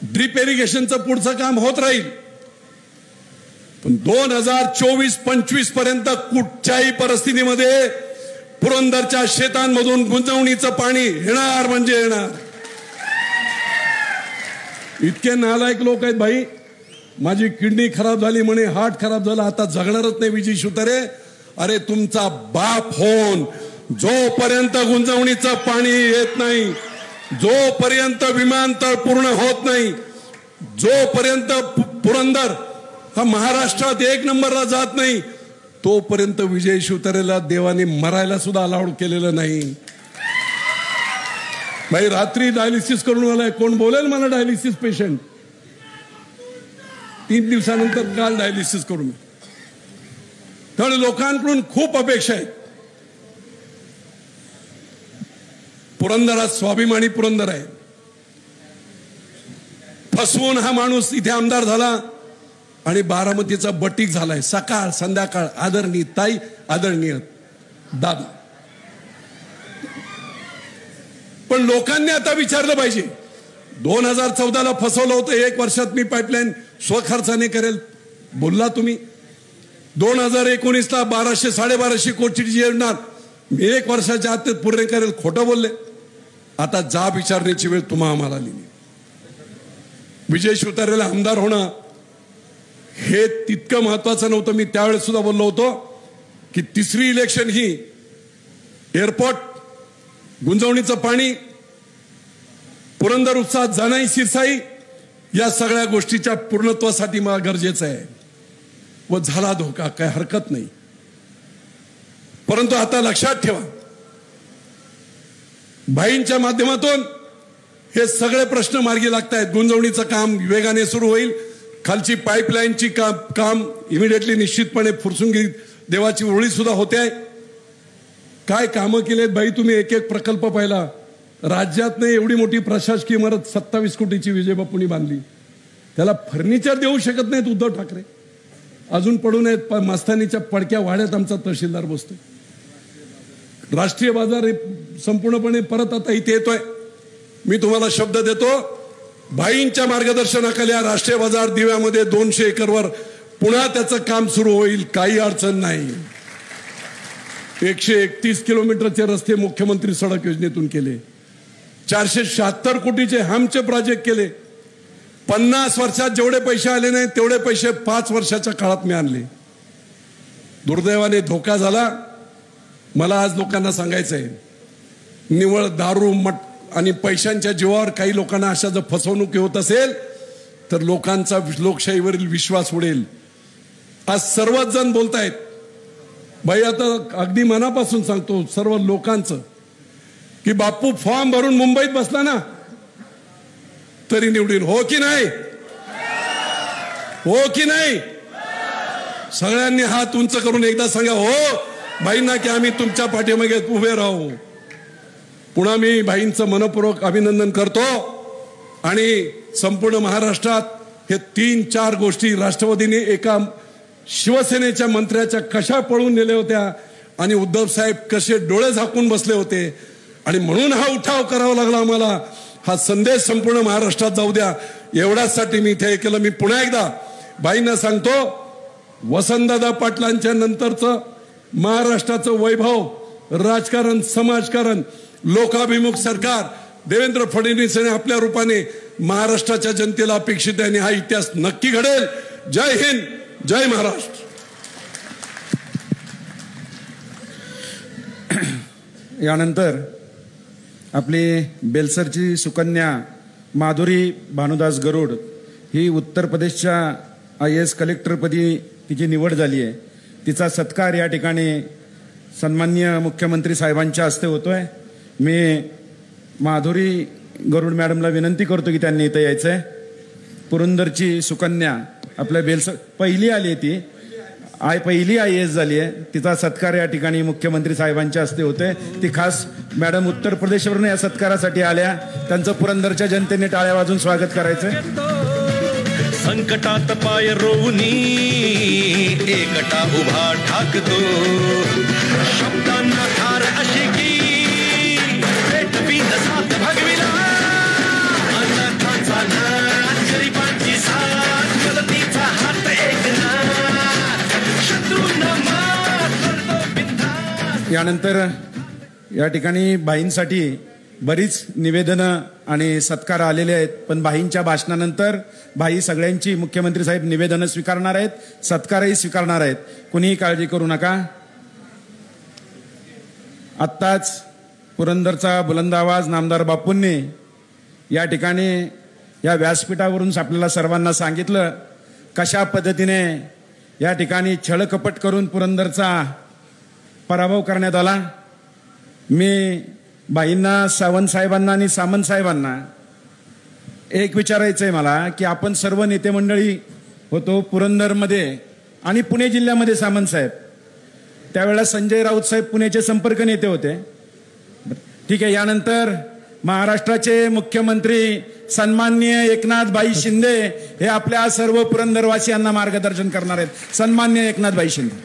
ड्रीप इरिगेशनचं पुढचं काम होत राहील. पण 2024-25 पर्यंत कुठच्याही परिस्थितीमध्ये पुरंदरच्या शेतांमधून गुंजवणीचं पाणी येणार म्हणजे येणार. इतके नालायक लोक आहेत भाई. माझी किडनी खराब झाली म्हणे, हार्ट खराब झाला, आता जगणारच नाही विजय शिवतारे. अरे तुमचा बाप होऊन जोपर्यंत गुंजवणीचं पाणी येत नाही, जोपर्यंत विमानतळ पूर्ण होत नाही, जोपर्यंत पुरंदर हा महाराष्ट्रात 1 नंबरला जात नाही, तोपर्यंत विजय शिवतारेला देवाने मरायला सुद्धा अलाउड केलेलं नाही. भाई रात्री डायलिसिस करून आलाय. कोण बोलेल मला डायलिसिस पेशंट? 3 दिवसानंतर काल डायलिसिस करून. त्यामुळे लोकांकडून खूप अपेक्षा आहेत. पुरंदरात स्वाभिमानी पुरंदर आहे. फसवून हा माणूस इथे आमदार झाला आणि बारामतीचा बटीक झालाय. सकाळ संध्याकाळ आदरणीय ताई, आदरणीय दादा. पण लोकांनी आता विचारलं पाहिजे. 2014ला फसवलं होतं. 1 वर्षात मी पाईपलाईन स्वखर्चाने करेल बोलला तुम्ही. 2019ला 1200-1250 कोटीची योजना मी 1 वर्षाच्या आत पूर्ण करेल, खोटं बोलले. आता जाब विचारण्याची वेळ तुम्हा आम्हाला आली. विजय शिवतारेला आमदार होणं हे तितकं महत्वाचं नव्हतं. मी त्यावेळेस सुद्धा बोललो होतो की 3री इलेक्शन ही एअरपोर्ट, गुंजवणीचं पाणी, पुरंदर उत्साहात जाणाई शिरसाई या सगळ्या गोष्टीच्या पूर्णत्वासाठी मला गरजेचं आहे. व झाला धोका, काय हरकत नाही. परंतु आता लक्षात ठेवा, भाईंच्या माध्यमातून हे सगळे प्रश्न मार्गी लागत आहेत. गुंजवणीचं काम वेगाने सुरू होईल. खालची पाईपलाईनची काम इमिडिएटली निश्चितपणे फुरसुंगी देवाची उरुळी सुद्धा होते आहे. काय कामं केलेत भाई तुम्ही. एक एक प्रकल्प पाहिला. राज्यात नाही एवढी मोठी प्रशासकीय इमारत 27 कोटीची विजय बापूंनी बांधली. त्याला फर्निचर देऊ शकत नाहीत उद्धव ठाकरे. अजून पडून आहेत. मस्तानीच्या पडक्या वाड्यात आमचा तहसीलदार बसतोय. राष्ट्रीय बाजार संपूर्णपणे परत आता इथे येतोय. मी तुम्हाला शब्द देतो, भाईंच्या मार्गदर्शनाखाली राष्ट्रीय बाजार दिव्यामध्ये 200 एकरवर पुन्हा त्याचं काम सुरू होईल. काही अडचण नाही. 131 किलोमीटरचे रस्ते मुख्यमंत्री सडक योजनेतून केले. 476 कोटीचे हमचे प्रोजेक्ट केले. 50 वर्षात जेवढे पैसे आले नाही तेवढे पैसे 5 वर्षाच्या काळात मी आणले. दुर्दैवाने धोका झाला. मला आज लोकांना सांगायचं आहे, निवळ दारू मट आणि पैशांच्या जीवावर काही लोकांना अशा जर फसवणूक होत असेल तर लोकांचा लोकशाहीवरील विश्वास उडेल. आज सर्वच जण बोलतायत. भाई आता अगदी मनापासून सांगतो सर्व लोकांचं की बापू फॉर्म भरून मुंबईत बसला ना तरी निवडीन. हो की नाही? हो की नाही? सगळ्यांनी हात उंच करून एकदा सांगा हो भाईंना की आम्ही तुमच्या पाठीमागे उभे राहू. पुन्हा मी भाईंचं मनपूर्वक अभिनंदन करतो. आणि संपूर्ण महाराष्ट्रात हे 3-4 गोष्टी राष्ट्रवादीने एका शिवसेनेच्या मंत्र्याच्या कशा पळून नेल्या होत्या आणि उद्धव साहेब कसे डोळे झाकून बसले होते आणि म्हणून हा उठाव करावा लागला आम्हाला. हा संदेश संपूर्ण महाराष्ट्रात जाऊ द्या एवढ्यासाठी मी इथे केलं. मी पुन्हा एकदा भाईंना सांगतो, वसंतदादा पाटलांच्या नंतरचं महाराष्ट्राचं वैभव, राजकारण, समाजकारण, लोकाभिमुख सरकार देवेंद्र फडणवीस यांनी आपल्या रूपाने महाराष्ट्राच्या जनतेला अपेक्षित आहे आणि हा इतिहास नक्की घडेल. जय हिंद, जय महाराष्ट्र. यानंतर आपली बेलसरची सुकन्या माधुरी भानुदास गरुड ही उत्तर प्रदेशच्या IAS कलेक्टरपदी तिची निवड झाली आहे. तिचा सत्कार या ठिकाणी सन्माननीय मुख्यमंत्री साहेबांच्या हस्ते होतोय. मी माधुरी गरुड मॅडमला विनंती करतो की त्यांनी इथं यायचं आहे. पुरंदरची सुकन्या आपल्या बेलसर पहिली आली आहे, ती पहिली IAS झाली आहे. तिचा सत्कार या ठिकाणी मुख्यमंत्री साहेबांच्या हस्ते होते. ती खास मॅडम उत्तर प्रदेशवरून या सत्कारासाठी आल्या. त्यांचं पुरंदरच्या जनतेने टाळ्या वाजून स्वागत करायचंय. संकटात पाय रोवनी एकटा उभा ठाकतो, शब्दांना ठार अशी की पेटवीत साथ भगविला, अनाथांचा नाथ गरिबांची साथ मदतीचा हात एकनाथ, शत्रूंना मात करतो बिनधास्त. यानंतर या ठिकाणी बाईंसाठी बरीच निवेदनं आणि सत्कार आलेले आहेत, पण बाईंच्या भाषणानंतर बाई सगळ्यांची मुख्यमंत्री साहेब निवेदनं स्वीकारणार आहेत, सत्कारही स्वीकारणार आहेत. कुणीही काळजी करू नका. आत्ताच पुरंदरचा बुलंद आवाज नामदार बापूंनी या ठिकाणी या व्यासपीठावरून आपल्याला सर्वांना सांगितलं कशा पद्धतीने या ठिकाणी छळकपट करून पुरंदरचा पराभव करण्यात आला. मी बाईंना, सावंत साहेबांना आणि सामंत साहेबांना एक विचारायचं आहे मला की आपण सर्व नेते मंडळी होतो पुरंदरमध्ये आणि पुणे जिल्ह्यामध्ये. सामंत साहेब त्यावेळेला संजय राऊत साहेब पुण्याचे संपर्क नेते होते. ठीक आहे. यानंतर महाराष्ट्राचे मुख्यमंत्री सन्माननीय एकनाथभाई शिंदे हे आपल्या सर्व पुरंदरवासियांना मार्गदर्शन करणार आहेत. सन्माननीय एकनाथभाई शिंदे.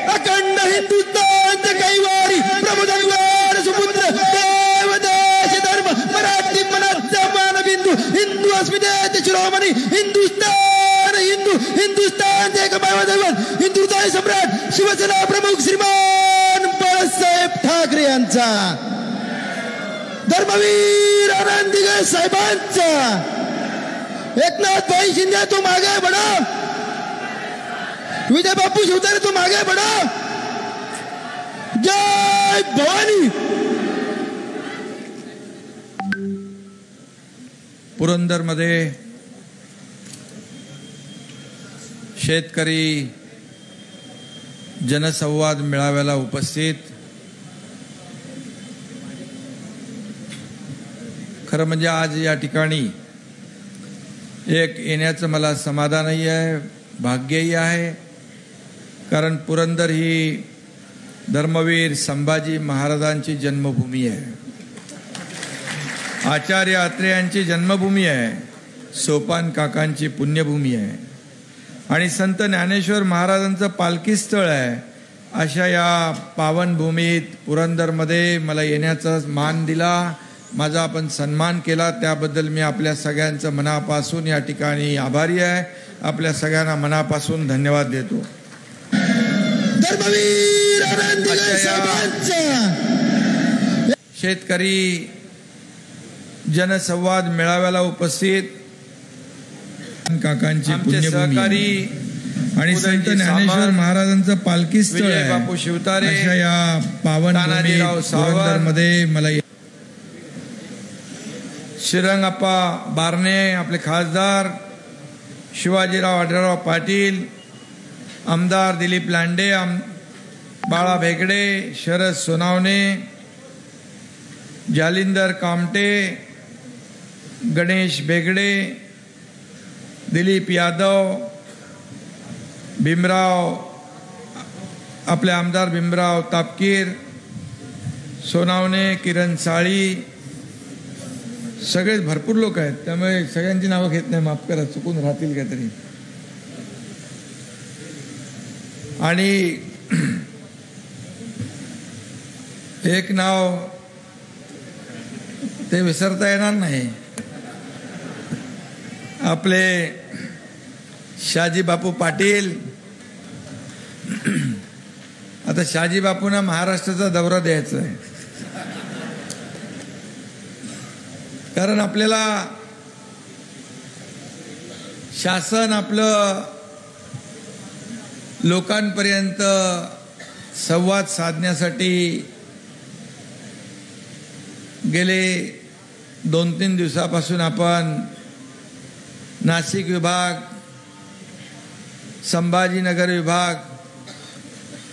अखंड हिंदुस्थानचे कैवारी प्रबोधनवार सुपुत्र देव देश धर्म मराठी मनाचा मानबिंदू हिंदू अस्मितेचे शिरोमणी हिंदुस्थान हिंदुस्थानचे एकमेव दैवत हिंदुत्व सम्राट शिवसेना प्रमुख श्रीमान बाळासाहेब ठाकरे यांचा, धर्मवीर आनंदीगे साहेबांचा. एकनाथभाई शिंदे तू मागे बढो, विजय बापू शिवतारे तुम आगे बढ़ो. जय भवानी. पुरंदरमध्ये शेतकरी जनसंवाद मेळाव्याला उपस्थित खरं म्हणजे आज या ठिकाणी एक येण्याचं मला समाधानही आहे, भाग्यही आहे. कारण पुरंदर ही धर्मवीर संभाजी महाराजांची जन्मभूमी आहे, आचार्य अत्रे यांची जन्मभूमी आहे, सोपान काकांची पुण्यभूमी आहे आणि संत ज्ञानेश्वर महाराजांचं पालखी स्थळ आहे. अशा या पावनभूमीत पुरंदरमध्ये मला येण्याचा मान दिला, माझा आपण सन्मान केला, त्याबद्दल मी आपल्या सगळ्यांचं मनापासून या ठिकाणी आभारी आहे. आपल्या सगळ्यांना मनापासून धन्यवाद देतो. शेतकरी जनसंवाद मेळाव्याला उपस्थित काकांची सहकारी आणि संत ज्ञानेश्वर महाराजांचं पालखी स्थळ आहे, बापू शिवतारे अशा या पावनभूमीमध्ये मला श्रीरंगप्पा बारणे, आपले खासदार शिवाजीराव आढळराव पाटील, आमदार दिलीप लांडे, बाळा भेगडे, शरद सोनावणे, जालिंदर कामटे, गणेश भेगडे, दिलीप यादव, भीमराव, आपले आमदार भीमराव तापकीर, सोनावणे, किरण साळी, सगळेच भरपूर लोक आहेत. त्यामुळे सगळ्यांची नावं घेत नाही, माफ करा, चुकून राहतील काहीतरी. आणि एक नाव ते विसरता येणार नाही, आपले शहाजी बापू पाटील. आता शहाजी बापूंना महाराष्ट्राचा दौरा द्यायचा आहे, कारण आपल्याला शासन आपलं लोकांपर्यंत संवाद साधण्यासाठी गेले 2-3 दिवसापासून आपण नाशिक विभाग, संभाजीनगर विभाग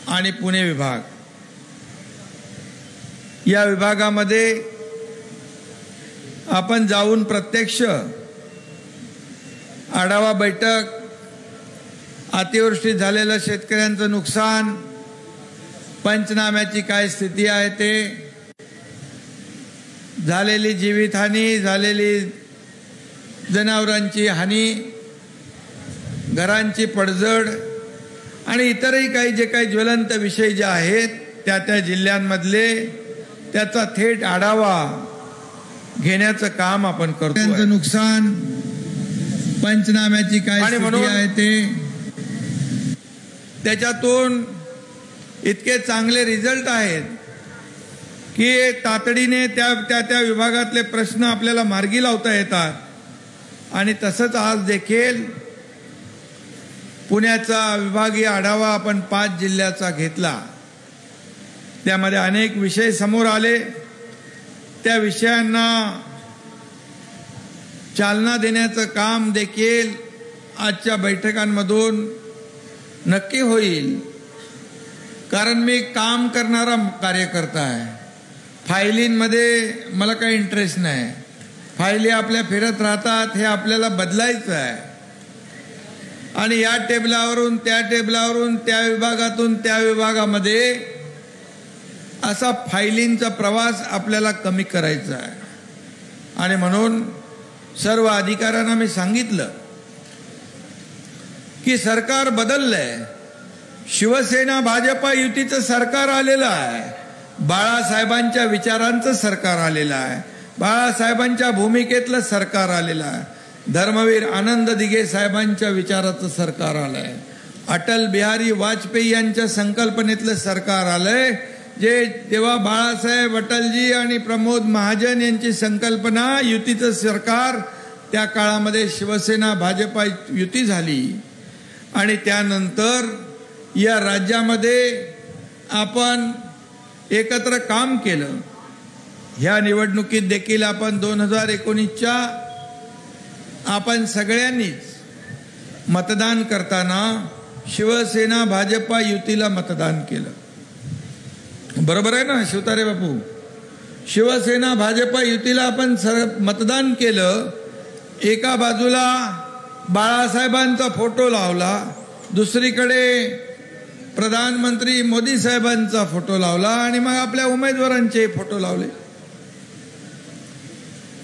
आणि पुणे विभाग या विभागामध्ये आपण जाऊन प्रत्यक्ष आढावा बैठक, अतिवृष्टी झालेलं शेतकऱ्यांचं नुकसान, पंचनाम्याची काय स्थिती आहे ते, झालेली जीवितहानी, झालेली जनावरांची हानी, घरांची पडझड आणि इतरही काही जे काही ज्वलंत विषय जे आहेत त्या जिल्ह्यांमधले त्याचा थेट आढावा घेण्याचं काम आपण करतो. नुकसान, पंचनाम्याची काय स्थिती आहे ते, त्याच्यातून इतके चांगले रिझल्ट आहेत की तातडीने त्या विभागातले प्रश्न आपल्याला मार्गी लावता येतात. आणि तसंच आज देखील पुण्याचा विभागीय आढावा आपण 5 जिल्ह्याचा घेतला. त्यामध्ये अनेक विषय समोर आले. त्या विषयांना चालना देण्याचं काम देखील आजच्या बैठकांमधून नक्की होईल. कारण मी काम करणारा कार्यकर्ता आहे. फायलींमध्ये मला काही इंटरेस्ट नाही. फायली आपल्या फिरत राहतात, हे आपल्याला बदलायचं आहे. आणि या टेबलावरून त्या टेबलावरून, त्या विभागातून त्या विभागामध्ये असा फायलींचा प्रवास आपल्याला कमी करायचा आहे. आणि म्हणून सर्व अधिकाऱ्यांना मी सांगितलं की सरकार बदललंय. शिवसेना भाजपा युतीचं सरकार आलेलं आहे. बाळासाहेबांच्या विचारांचं सरकार आलेलं आहे. बाळासाहेबांच्या भूमिकेतलं सरकार आलेलं आहे. धर्मवीर आनंद दिघे साहेबांच्या विचाराचं सरकार आलंय. अटल बिहारी वाजपेयी यांच्या संकल्पनेतलं सरकार आलंय. जे तेव्हा बाळासाहेब, अटलजी आणि प्रमोद महाजन यांची संकल्पना युतीचं सरकार, त्या काळामध्ये शिवसेना भाजपा युती झाली. आणि त्यानंतर या राज्यामध्ये आपण एकत्र काम केलं. ह्या निवडणुकीत देखील आपण 2019च्या आपण सगळ्यांनीच मतदान करताना शिवसेना भाजपा युतीला मतदान केलं. बरोबर आहे ना शिवतारे बापू? शिवसेना भाजपा युतीला आपण मतदान केलं. एका बाजूला बाळासाहेबांचा फोटो लावला, दुसरीकडे प्रधानमंत्री मोदी साहेबांचा फोटो लावला आणि मग आपल्या उमेदवारांचे फोटो लावले.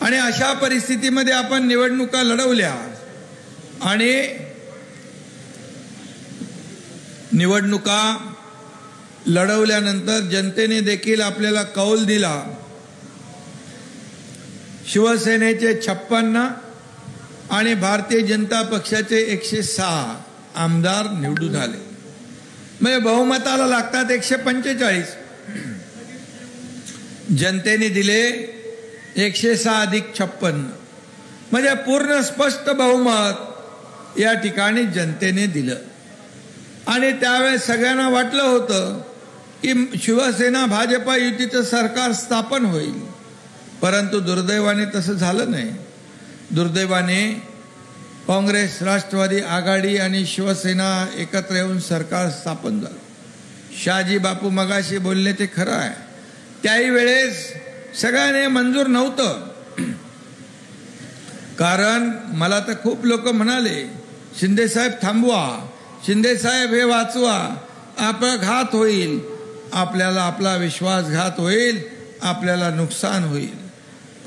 आणि अशा परिस्थितीमध्ये आपण निवडणुका लढवल्या. आणि निवडणुका लढवल्यानंतर जनतेने देखील आपल्याला कौल दिला. शिवसेनेचे 56 आणि भारतीय जनता पक्षाचे 106 आमदार निवडून आले. म्हणजे बहुमताला लागतात 145. जनतेने दिले 106 अधिक 56, म्हणजे पूर्ण स्पष्ट बहुमत या ठिकाणी जनतेने दिलं. आणि त्यावेळेस सगळ्यांना वाटलं होतं की शिवसेना भाजपा युतीचं सरकार स्थापन होईल. परंतु दुर्दैवाने तसं झालं नाही. दुर्दैवाने काँग्रेस, राष्ट्रवादी आघाडी आणि शिवसेना एकत्र येऊन सरकार स्थापन झालं. शहाजी बापू मगाशी बोलले ते खरं आहे. त्याही वेळेस सगळ्यांनी मंजूर नव्हतं. कारण मला तर खूप लोक म्हणाले, शिंदे साहेब थांबवा, शिंदे साहेब हे वाचवा, आपला घात होईल, आपल्याला आपला विश्वासघात होईल, आपल्याला नुकसान होईल.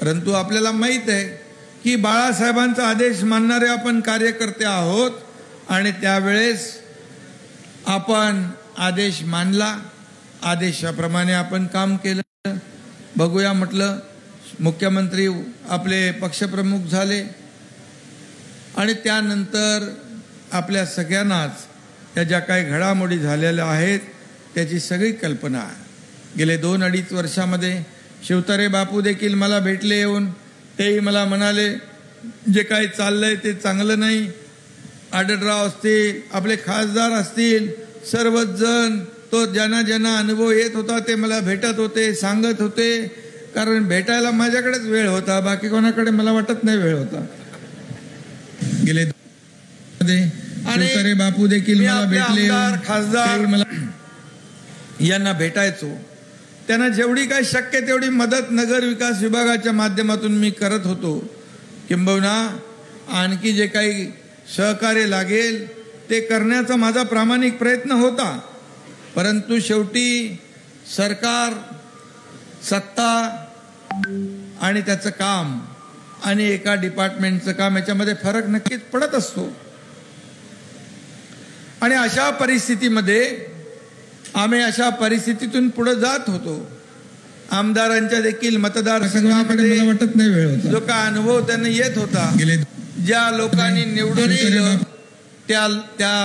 परंतु आपल्याला माहीत आहे की बाळासाहेबांचा आदेश मानणारे आपण कार्यकर्ते आहोत. आणि त्यावेळेस आपण आदेश मानला, आदेशाप्रमाणे आपण काम केलं. बघूया म्हटलं, मुख्यमंत्री आपले पक्षप्रमुख झाले. आणि त्यानंतर आपल्या सगळ्यांनाच त्या ज्या काही घडामोडी झालेल्या आहेत त्याची सगळी कल्पना आहे. गेले 2-2.5 वर्षामध्ये शिवतारे बापू देखील मला भेटले येऊन. तेही मला म्हणाले जे काही चाललंय ते चांगलं नाही. आढळराव असतील, आपले खासदार असतील, सर्वच जण, तो ज्यांना ज्यांना अनुभव येत होता ते मला भेटत होते, सांगत होते. कारण भेटायला माझ्याकडेच वेळ होता, बाकी कोणाकडे मला वाटत नाही वेळ होता. गेले आणि बापू देखील मी मला आपले भेटले, आमदार, खासदार मला यांना भेटायचो. त्यांना जेवढी काही शक्य तेवढी मदत नगर विकास विभागाच्या माध्यमातून मी करत होतो. किंबहुना आणखी जे काही सहकार्य लागेल ते करण्याचा माझा प्रामाणिक प्रयत्न होता. परंतु शेवटी सरकार, सत्ता आणि त्याचं काम आणि एका डिपार्टमेंटचं काम याच्यामध्ये फरक नक्कीच पडत असतो. आणि अशा परिस्थितीमध्ये आम्ही अशा परिस्थितीतून पुढे जात होतो. आमदारांच्या देखील मतदारसंघामध्ये मला वाटत नाही वेळ होता. जो काय अनुभव त्यांना येत होता, गेले ज्या लोकांनी निवडून दिलं त्या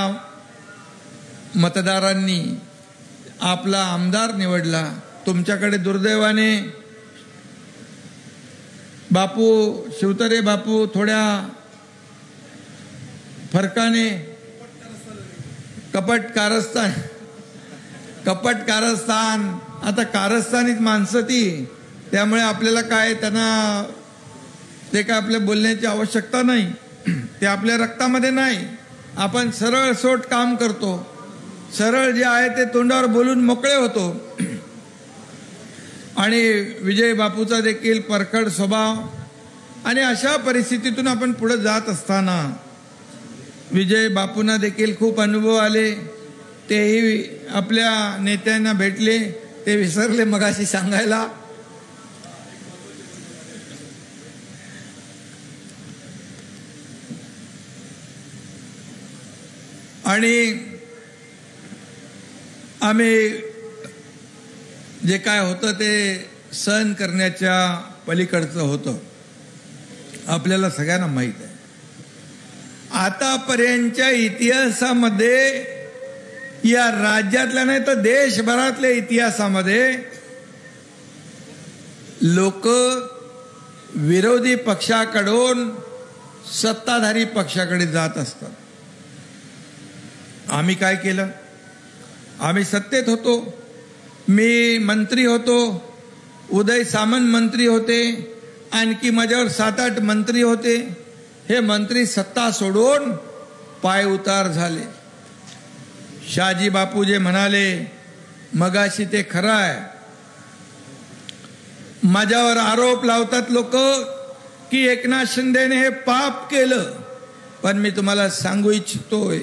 मतदारांनी आपला आमदार निवडला. तुमच्याकडे दुर्दैवाने बापू शिवतरे बापू थोड्या फरकाने कपट कारस्थान आता कारस्थानीच माणसं ती, त्यामुळे आपल्याला काय त्यांना ते काय आपल्या बोलण्याची आवश्यकता नाही. ते आपल्या रक्तामध्ये नाही. आपण सरळ सोट काम करतो. सरळ जे आहे ते तोंडावर बोलून मोकळे होतो. आणि विजय बापूचा देखील परखड स्वभाव. आणि अशा परिस्थितीतून आपण पुढे जात असताना विजय बापूंना देखील खूप अनुभव आले. तेही आपल्या नेत्यांना भेटले, ते विसरले मगाशी सांगायला. आणि आम्ही जे काय होतं ते सहन करण्याच्या पलीकडचं होतं. आपल्याला सगळ्यांना माहीत आहे. आतापर्यंतच्या इतिहासामध्ये, या राज्यातल्या नाही तर देशभरातल्या इतिहासामध्ये लोक विरोधी पक्षाकडून सत्ताधारी पक्षाकडे जात असतात. आम्ही काय केलं? आम्ही सत्तेत होतो. मी मंत्री होतो, उदय सामंत मंत्री होते, आणखी माझ्यावर 7-8 मंत्री होते. हे मंत्री सत्ता सोडून पाय उतार झाले. शहाजी बापू जे म्हणाले मगाशी ते खरं आहे. माझ्यावर आरोप लावतात लोक की एकनाथ शिंदेने हे पाप केलं. पण मी तुम्हाला सांगू इच्छितोय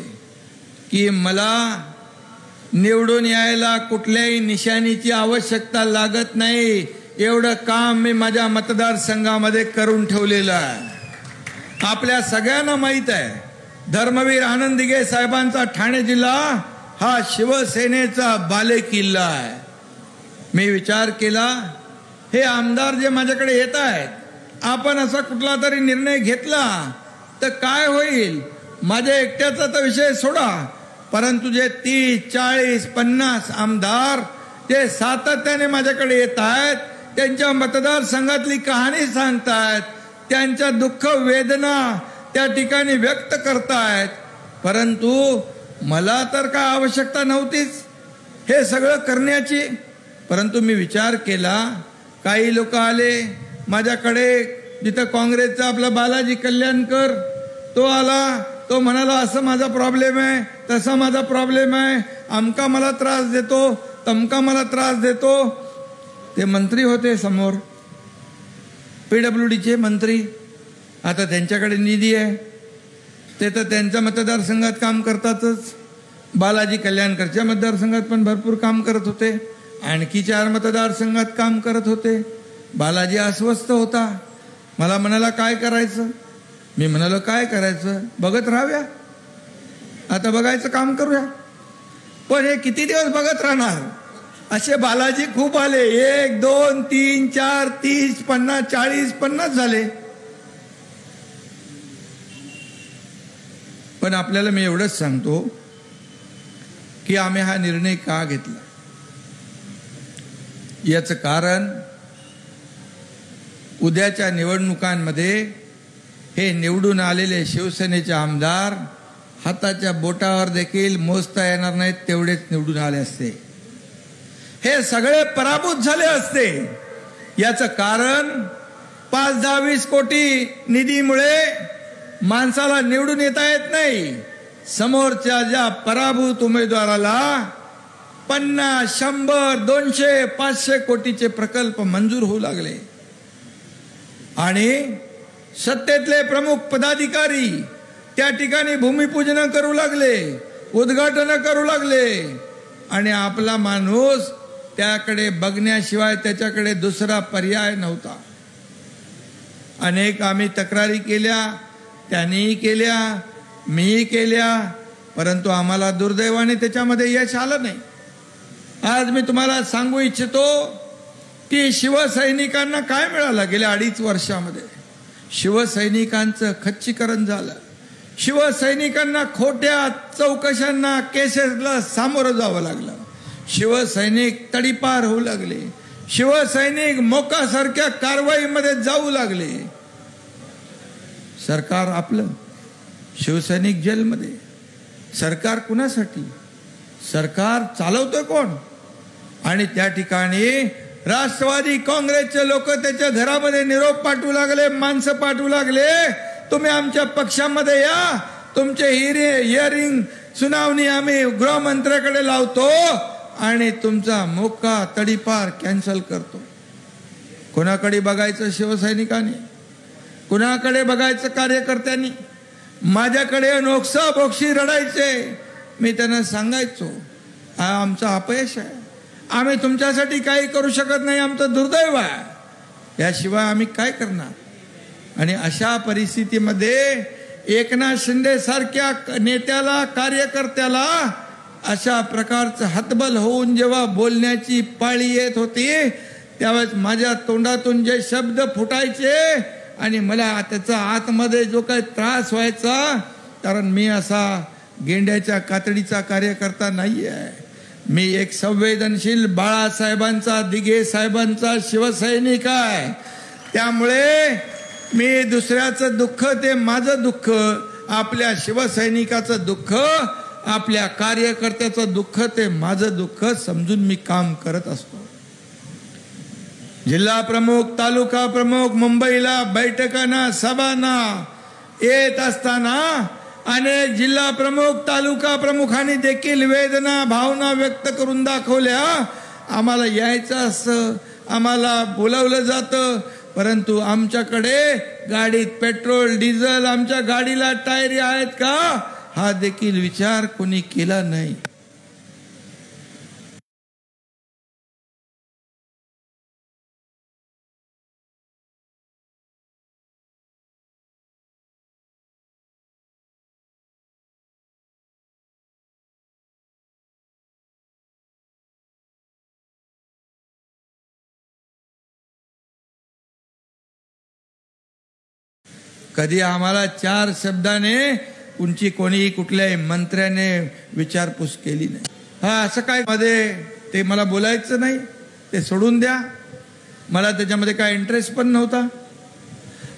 की मला निवडून यायला कुठल्याही निशाणीची आवश्यकता लागत नाही. एवढं काम मी माझ्या मतदारसंघामध्ये करून ठेवलेलं आहे. आपल्या सगळ्यांना माहीत आहे, धर्मवीर आनंद दिघे साहेबांचा ठाणे जिल्हा हा शिवसेनेचा बालेकिल्ला आहे. मी विचार केला, हे आमदार जे माझ्याकडे येत आहेत, आपण असा कुठला तरी निर्णय घेतला तर काय होईल? माझ्या एकट्याचा तर विषय सोडा, परंतु जे 30, 40, 50 आमदार जे सातत्याने माझ्याकडे येत आहेत, त्यांच्या मतदारसंघातली कहाणी सांगतायत, त्यांच्या दुःख वेदना त्या ठिकाणी व्यक्त करतायत. परंतु मला तर काय आवश्यकता नव्हतीच हे सगळं करण्याची. परंतु मी विचार केला, काही लोक आले माझ्याकडे, जिथं काँग्रेसचा आपला बालाजी कल्याणकर तो आला, तो म्हणाला असं माझा प्रॉब्लेम आहे, तसा माझा प्रॉब्लेम आहे, अमका मला त्रास देतो, तमका मला त्रास देतो. ते मंत्री होते समोर, PWDचे मंत्री. आता त्यांच्याकडे निधी आहे, ते तर त्यांच्या मतदारसंघात काम करतातच. बालाजी कल्याणकरच्या मतदारसंघात पण भरपूर काम करत होते, आणखी 4 मतदारसंघात काम करत होते. बालाजी अस्वस्थ होता, मला म्हणाला काय करायचं? मी म्हणालो काय करायचं, बघत राहाव्या, आता बघायचं काम करूया. पण हे किती दिवस बघत राहणार? असे बालाजी खूप आले, 1, 2, 3, 4, 30, 50, 40, 50 झाले. पण आपल्याला मी एवढंच सांगतो की आम्ही हा निर्णय का घेतला. याचं कारण उद्याच्या निवडणुकांमध्ये हे निवडून आलेले शिवसेनेचे आमदार हाताच्या बोटावर देखील मोजता येणार नाहीत, तेवढेच निवडून आले असते. हे सगळे पराभूत झाले असते. याचं कारण 5-10-20 कोटी निधीमुळे माणसाला निवडून येता येत नाही. समोरच्या ज्या पराभूत उमेदवाराला 50, 100, 200, 500 कोटीचे प्रकल्प मंजूर होऊ लागले आणि सत्तेतले प्रमुख पदाधिकारी त्या ठिकाणी भूमिपूजन करू लागले, उद्घाटन करू लागले आणि आपला माणूस त्याकडे बघण्याशिवाय त्याच्याकडे दुसरा पर्याय नव्हता. अनेक आम्ही तक्रारी केल्या, त्यांनीही केल्या, मीही केल्या, परंतु आम्हाला दुर्दैवाने त्याच्यामध्ये यश आलं नाही. आज मी तुम्हाला सांगू इच्छितो की शिवसैनिकांना काय मिळालं गेल्या 2.5 वर्षामध्ये. शिवसैनिकांचं खच्चीकरण झालं. शिवसैनिकांना खोट्या चौकशांना, केसेसला सामोरं जावं लागलं. शिवसैनिक तडीपार होऊ लागले. शिवसैनिक मोकासारख्या कारवाईमध्ये जाऊ लागले. सरकार आपलं, शिवसैनिक जेलमध्ये. सरकार कुणासाठी? सरकार चालवतोय कोण? आणि त्या ठिकाणी राष्ट्रवादी काँग्रेसचे लोक त्याच्या घरामध्ये निरोप पाठवू लागले, माणसं पाठवू लागले, तुम्ही आमच्या पक्षामध्ये या, तुमचे हिअरिंग सुनावणी आम्ही गृहमंत्र्याकडे लावतो आणि तुमचा मोका तडीपार कॅन्सल करतो. कोणाकडे बघायचं शिवसैनिकांनी? कुणाकडे बघायचं कार्यकर्त्यांनी? माझ्याकडे नोक्सा बोक्षी रडायचे. मी त्यांना सांगायचो हा आमचं अपयश आहे, आम्ही तुमच्यासाठी काही करू शकत नाही, आमचं दुर्दैव आहे, याशिवाय आम्ही काय करणार. आणि अशा परिस्थितीमध्ये एकनाथ शिंदे सारख्या नेत्याला, कार्यकर्त्याला अशा प्रकारचं हतबल होऊन जेव्हा बोलण्याची पाळी येत होती त्यावेळेस माझ्या तोंडातून जे शब्द फुटायचे आणि मला त्याचा आतमध्ये जो काही त्रास व्हायचा, कारण मी असा गेंड्याच्या कातडीचा कार्यकर्ता नाही आहे. मी एक संवेदनशील बाळासाहेबांचा, दिघे साहेबांचा शिवसैनिक आहे. त्यामुळे मी दुसऱ्याचं दुःख ते माझं दुःख, आपल्या शिवसैनिकाचं दुःख, आपल्या कार्यकर्त्याचं दुःख ते माझं दुःख समजून मी काम करत असतो. जिल्हा प्रमुख, तालुका प्रमुख मुंबईला बैठकांना, सभांना येत असताना अनेक जिल्हा प्रमुख, तालुका प्रमुखांनी देखील वेदना, भावना व्यक्त करून दाखवल्या. आम्हाला यायचं असं, आम्हाला बोलावलं जातं, परंतु आमच्याकडे गाडीत पेट्रोल, डिझेल, आमच्या गाडीला टायरी आहेत का, हा देखील विचार कोणी केला नाही. कधी आम्हाला 4 शब्दाने उंची कोणी कुठल्याही मंत्र्याने विचारपूस केली नाही. हा असं काय मध्ये ते मला बोलायचं नाही, ते सोडून द्या, मला त्याच्यामध्ये काय इंटरेस्ट पण नव्हता.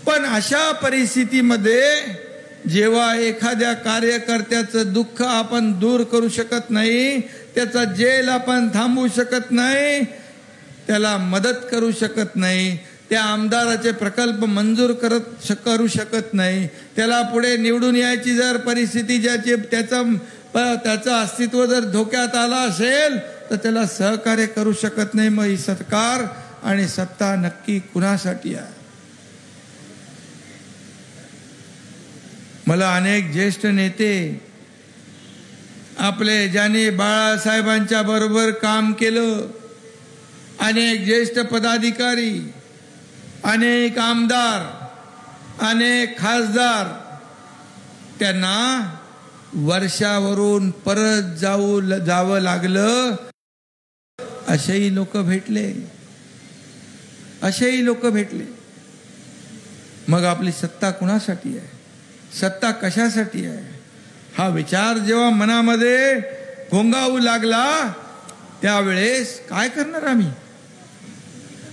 पण अशा परिस्थितीमध्ये जेव्हा एखाद्या कार्यकर्त्याचं दुःख आपण दूर करू शकत नाही, त्याचा जेल आपण थांबवू शकत नाही, त्याला मदत करू शकत नाही, त्या आमदाराचे प्रकल्प मंजूर करू शकत नाही, त्याला पुढे निवडून यायची जर परिस्थिती ज्याची त्याचं अस्तित्व जर धोक्यात आला असेल तर त्याला सहकार्य करू शकत नाही, मग ही सरकार आणि सत्ता नक्की कुणासाठी आहे. मला अनेक ज्येष्ठ नेते आपले ज्यांनी बाळासाहेबांच्या बरोबर काम केलं, अनेक ज्येष्ठ पदाधिकारी, अनेक आमदार, अनेक खासदार, त्यांना वर्षावरून परत जावं लागलं. असेही लोक भेटले, असेही लोक भेटले. मग आपली सत्ता कुणासाठी आहे, सत्ता कशासाठी आहे, हा विचार जेव्हा मनामध्ये घोंगावू लागला त्यावेळेस काय करणार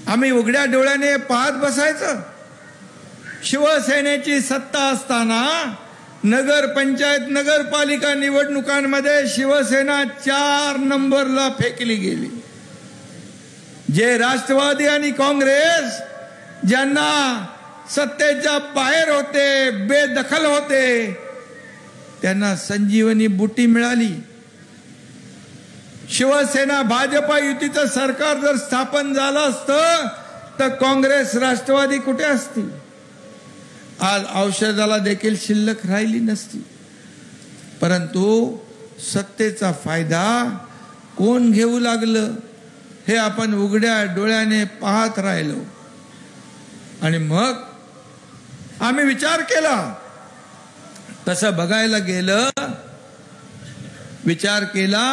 आम्ही उघड्या डोळ्याने पाहत बसायचं. शिवसेनेची सत्ता असताना नगरपंचायत, नगरपालिका निवडणुकांमध्ये शिवसेना 4 नंबरला फेकली गेली. जे राष्ट्रवादी आणि काँग्रेस ज्यांना सत्तेच्या बाहेर होते, बेदखल होते, त्यांना संजीवनी बुटी मिळाली. शिवसेना भाजपा युतीचं सरकार जर स्थापन झालं असतं तर काँग्रेस राष्ट्रवादी कुठे असती? आज औषधाला देखील शिल्लक राहिली नसती. परंतु सत्तेचा फायदा कोण घेऊ लागलं हे आपण उघड्या डोळ्याने पाहत राहिलो. आणि मग आम्ही विचार केला. तसं बघायला गेलं, विचार केला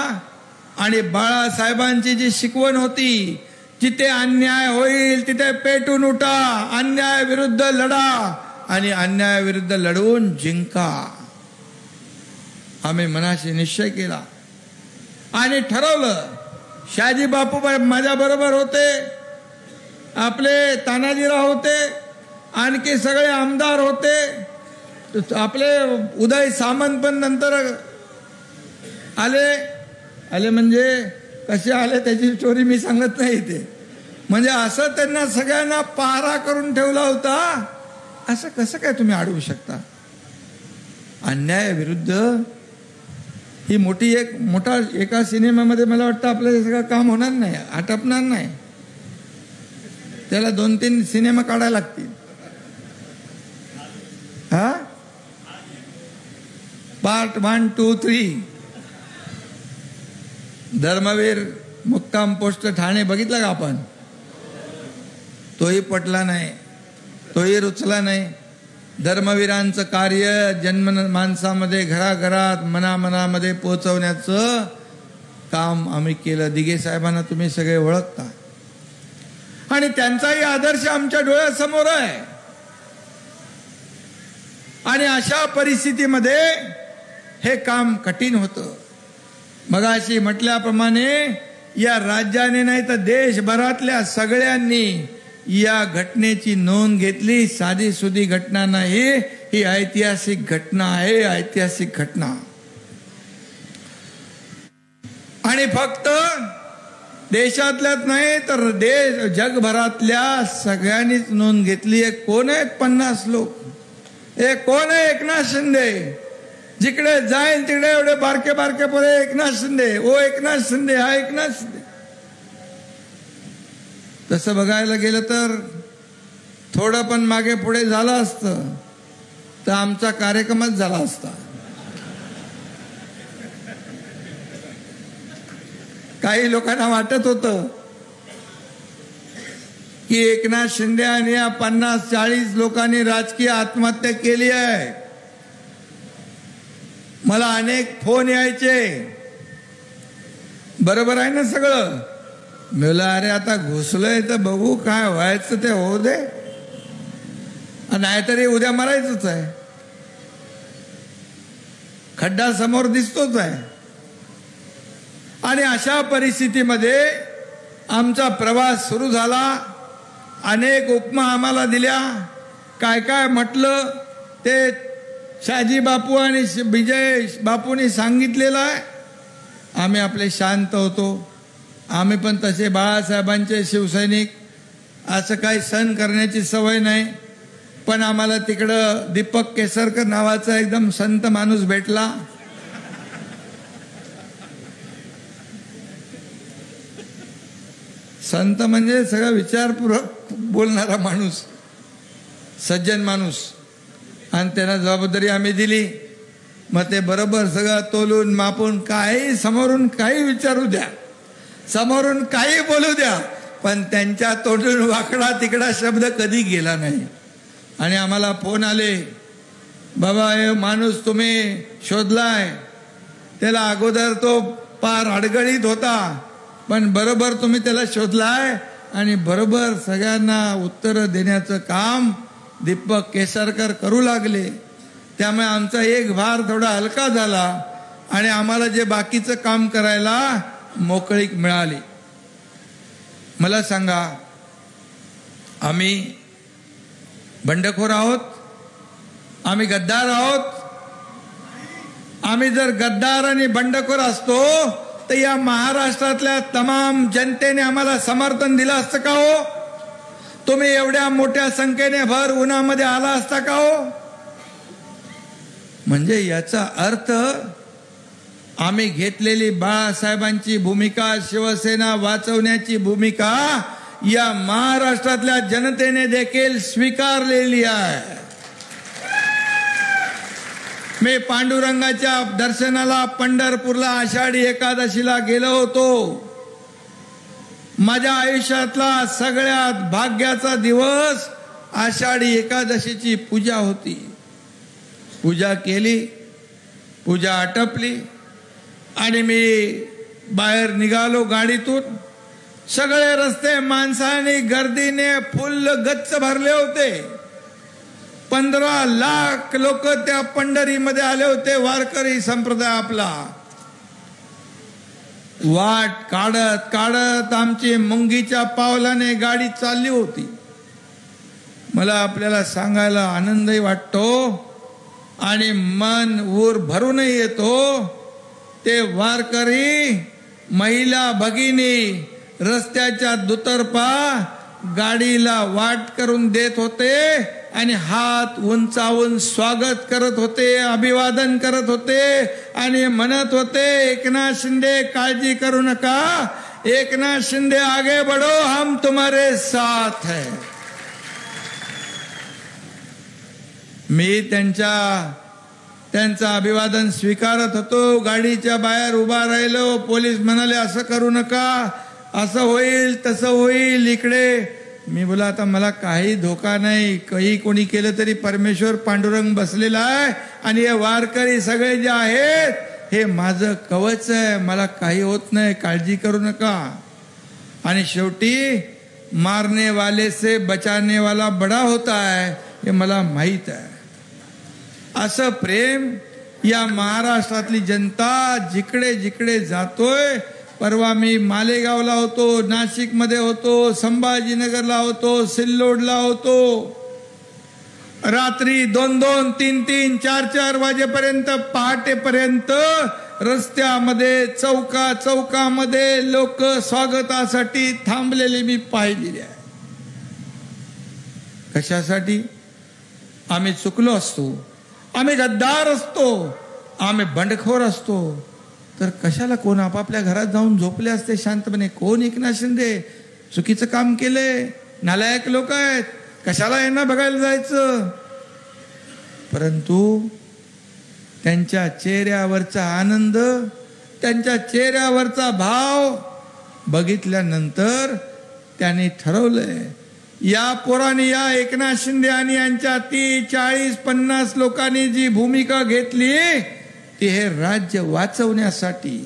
आणि बाळासाहेबांची जी शिकवण होती, जिथे अन्याय होईल तिथे पेटून उठा, अन्याय विरुद्ध लढा आणि अन्याय विरुद्ध लढवून जिंका. आम्ही मनाशी निश्चय केला आणि ठरवलं. शहाजी बापू माझ्या बरोबर होते, आपले तानाजीराव होते, आणखी सगळे आमदार होते, आपले उदय सामंत पण नंतर आले म्हणजे कसे आले त्याची स्टोरी मी सांगत नाही इथे. म्हणजे असं त्यांना सगळ्यांना पहारा करून ठेवला होता. असं कसं काय तुम्ही अडवू शकता? अन्यायाविरुद्ध ही मोठा एका सिनेमामध्ये मला वाटतं आपलं हे सगळं काम होणार नाही, आटपणार नाही. त्याला 2-3 सिनेमा काढायला लागतील. हा, पार्ट 1, 2, 3. धर्मवीर मुक्काम पोस्ट ठाणे बघितला का आपण? तोही पटला नाही, तोही रुचला नाही. धर्मवीरांचं कार्य जन्म माणसामध्ये घराघरात मनामनामध्ये पोहोचवण्याचं काम आम्ही केलं. दिघे साहेबांना तुम्ही सगळे ओळखता आणि त्यांचाही आदर्श आमच्या डोळ्यासमोर आहे. आणि अशा परिस्थितीमध्ये हे काम कठीण होतं. मगाशी म्हटल्याप्रमाणे या राज्याने नाही तर देशभरातल्या सगळ्यांनी या घटनेची नोंद घेतली. साधी सुधी घटना नाही, ही ऐतिहासिक घटना आहे, ऐतिहासिक घटना. आणि फक्त देशातल्याच नाही तर जगभरातल्या सगळ्यांनीच नोंद घेतली. कोण आहेत 50 लोक? हे कोण आहे? एकनाथ शिंदे. जिकडे जाईल तिकडे एवढे बारके बारके पोरे एकनाथ शिंदे, ओ एकनाथ शिंदे, हा एकनाथ शिंदे. तसं बघायला गेलं तर थोडं पण मागे पुढे झालं असतं तर आमचा कार्यक्रमच झाला असता. काही लोकांना वाटत होतं की एकनाथ शिंदे आणि या 50-40 लोकांनी राजकीय आत्महत्या केली आहे. मला अनेक फोन यायचे, बरोबर आहे ना सगळं? मला अरे आता घुसलोय तर बघू काय व्हायचं ते होऊ दे, नाहीतरी उद्या मरायचंच आहे. खड्डा समोर दिसतोच आहे. आणि अशा परिस्थितीमध्ये आमचा प्रवास सुरू झाला. अनेक उपमा आम्हाला दिल्या. काय काय म्हटलं ते शहाजी बापू आणि विजय बापूंनी सांगितलेलं आहे. आम्ही आपले शांत होतो. आम्ही पण तसे बाळासाहेबांचे शिवसैनिक. असं काही सहन करण्याची सवय नाही. पण आम्हाला तिकडं दीपक केसरकर नावाचा एकदम संत माणूस भेटला. संत म्हणजे सगळा विचारपूर्वक बोलणारा माणूस, सज्जन माणूस. आणि त्यांना जबाबदारी आम्ही दिली. मग ते बरोबर सगळं तोलून मापून, काही समोरून काही विचारू द्या, समोरून काही बोलू द्या, पण त्यांच्या तोंडून वाकडा तिकडा शब्द कधी गेला नाही. आणि आम्हाला फोन आले, बाबा हे माणूस तुम्ही शोधलाय, त्याला अगोदर तो पार अडगळीत होता, पण बरोबर तुम्ही त्याला शोधलाय आणि बरोबर सगळ्यांना उत्तर देण्याचं काम दीपक केसरकर करू लागले. त्यामुळे आमचा एक भार थोडा हलका झाला आणि आम्हाला जे बाकीचं काम करायला मोकळीक मिळाली. मला सांगा, आम्ही बंडखोर आहोत? आम्ही गद्दार आहोत? आम्ही जर गद्दार आणि बंडखोर असतो तर या महाराष्ट्रातल्या तमाम जनतेने आम्हाला समर्थन दिलं असतं का हो? तुम्ही एवढ्या मोठ्या संख्येने भर उन्हामध्ये आला असता का हो? म्हणजे याचा अर्थ आम्ही घेतलेली बाळासाहेबांची भूमिका, शिवसेना वाचवण्याची भूमिका या महाराष्ट्रातल्या जनतेने देखील स्वीकारलेली आहे. मी पांडुरंगाच्या दर्शनाला पंढरपूरला आषाढी एकादशीला गेलो होतो. माझ्या आयुष्यातला सगळ्यात भाग्याचा दिवस आषाढी एकादशीची पूजा होती. पूजा केली, पूजा आटपली आणि मी बाहेर निघालो गाडीतून. सगळे रस्ते माणसाने गर्दीने फुल गच्च भरले होते. 15 लाख लोक त्या पंढरीमध्ये आले होते. वारकरी संप्रदाय आपला वाट काढत काढत आमची मुंगीच्या पावलाने गाडी चालली होती. मला आपल्याला सांगायला आनंदही वाटतो आणि मन ऊर भरूनही येतो. ते वारकरी महिला भगिनी रस्त्याच्या दुतर्फा गाडीला वाट करून देत होते आणि हात उंचावून स्वागत करत होते, अभिवादन करत होते आणि म्हणत होते, एकनाथ शिंदे काळजी करू नका, एकनाथ शिंदे आगे बढ़ो, हम तुम्हारे साथ है. मी त्यांचं अभिवादन स्वीकारत होतो. गाडीच्या बाहेर उभा राहिलो. पोलीस म्हणाले असं करू नका, असं होईल तसं होईल. इकडे मी बोला आता मला काही धोका नाही, काही कोणी केलं तरी परमेश्वर पांडुरंग बसलेला आहे आणि हे वारकरी सगळे जे आहेत हे माझं कवच आहे, मला काही होत नाही, काळजी करू नका. आणि शेवटी मारने वाले से बचाने वाला बडा होता है हे मला माहित आहे. असं प्रेम या महाराष्ट्रातली जनता जिकडे जिकडे जातोय. परवा मी मालेगावला होतो, नाशिकमध्ये होतो, संभाजीनगरला होतो, सिल्लोडला होतो. रात्री 2-2, 3-3, 4-4 वाजेपर्यंत, पहाटेपर्यंत रस्त्यामध्ये चौकामध्ये लोक स्वागतासाठी थांबलेले मी पाहिलेले आहे. कशासाठी? आम्ही चुकलो असतो, आम्ही गद्दार असतो, आम्ही बंडखोर असतो तर कशाला कोण आपापल्या घरात जाऊन झोपले असते शांतपणे. कोण एकनाथ शिंदे चुकीचं काम केले, नालायक लोक आहेत, कशाला यांना बघायला जायचं. परंतु त्यांच्या चेहऱ्यावरचा आनंद, त्यांच्या चेहऱ्यावरचा भाव बघितल्यानंतर त्यांनी ठरवलंय या पोराने, या एकनाथ शिंदे आणि यांच्या 30-40-50 लोकांनी जी भूमिका घेतली ती हे राज्य वाचवण्यासाठी,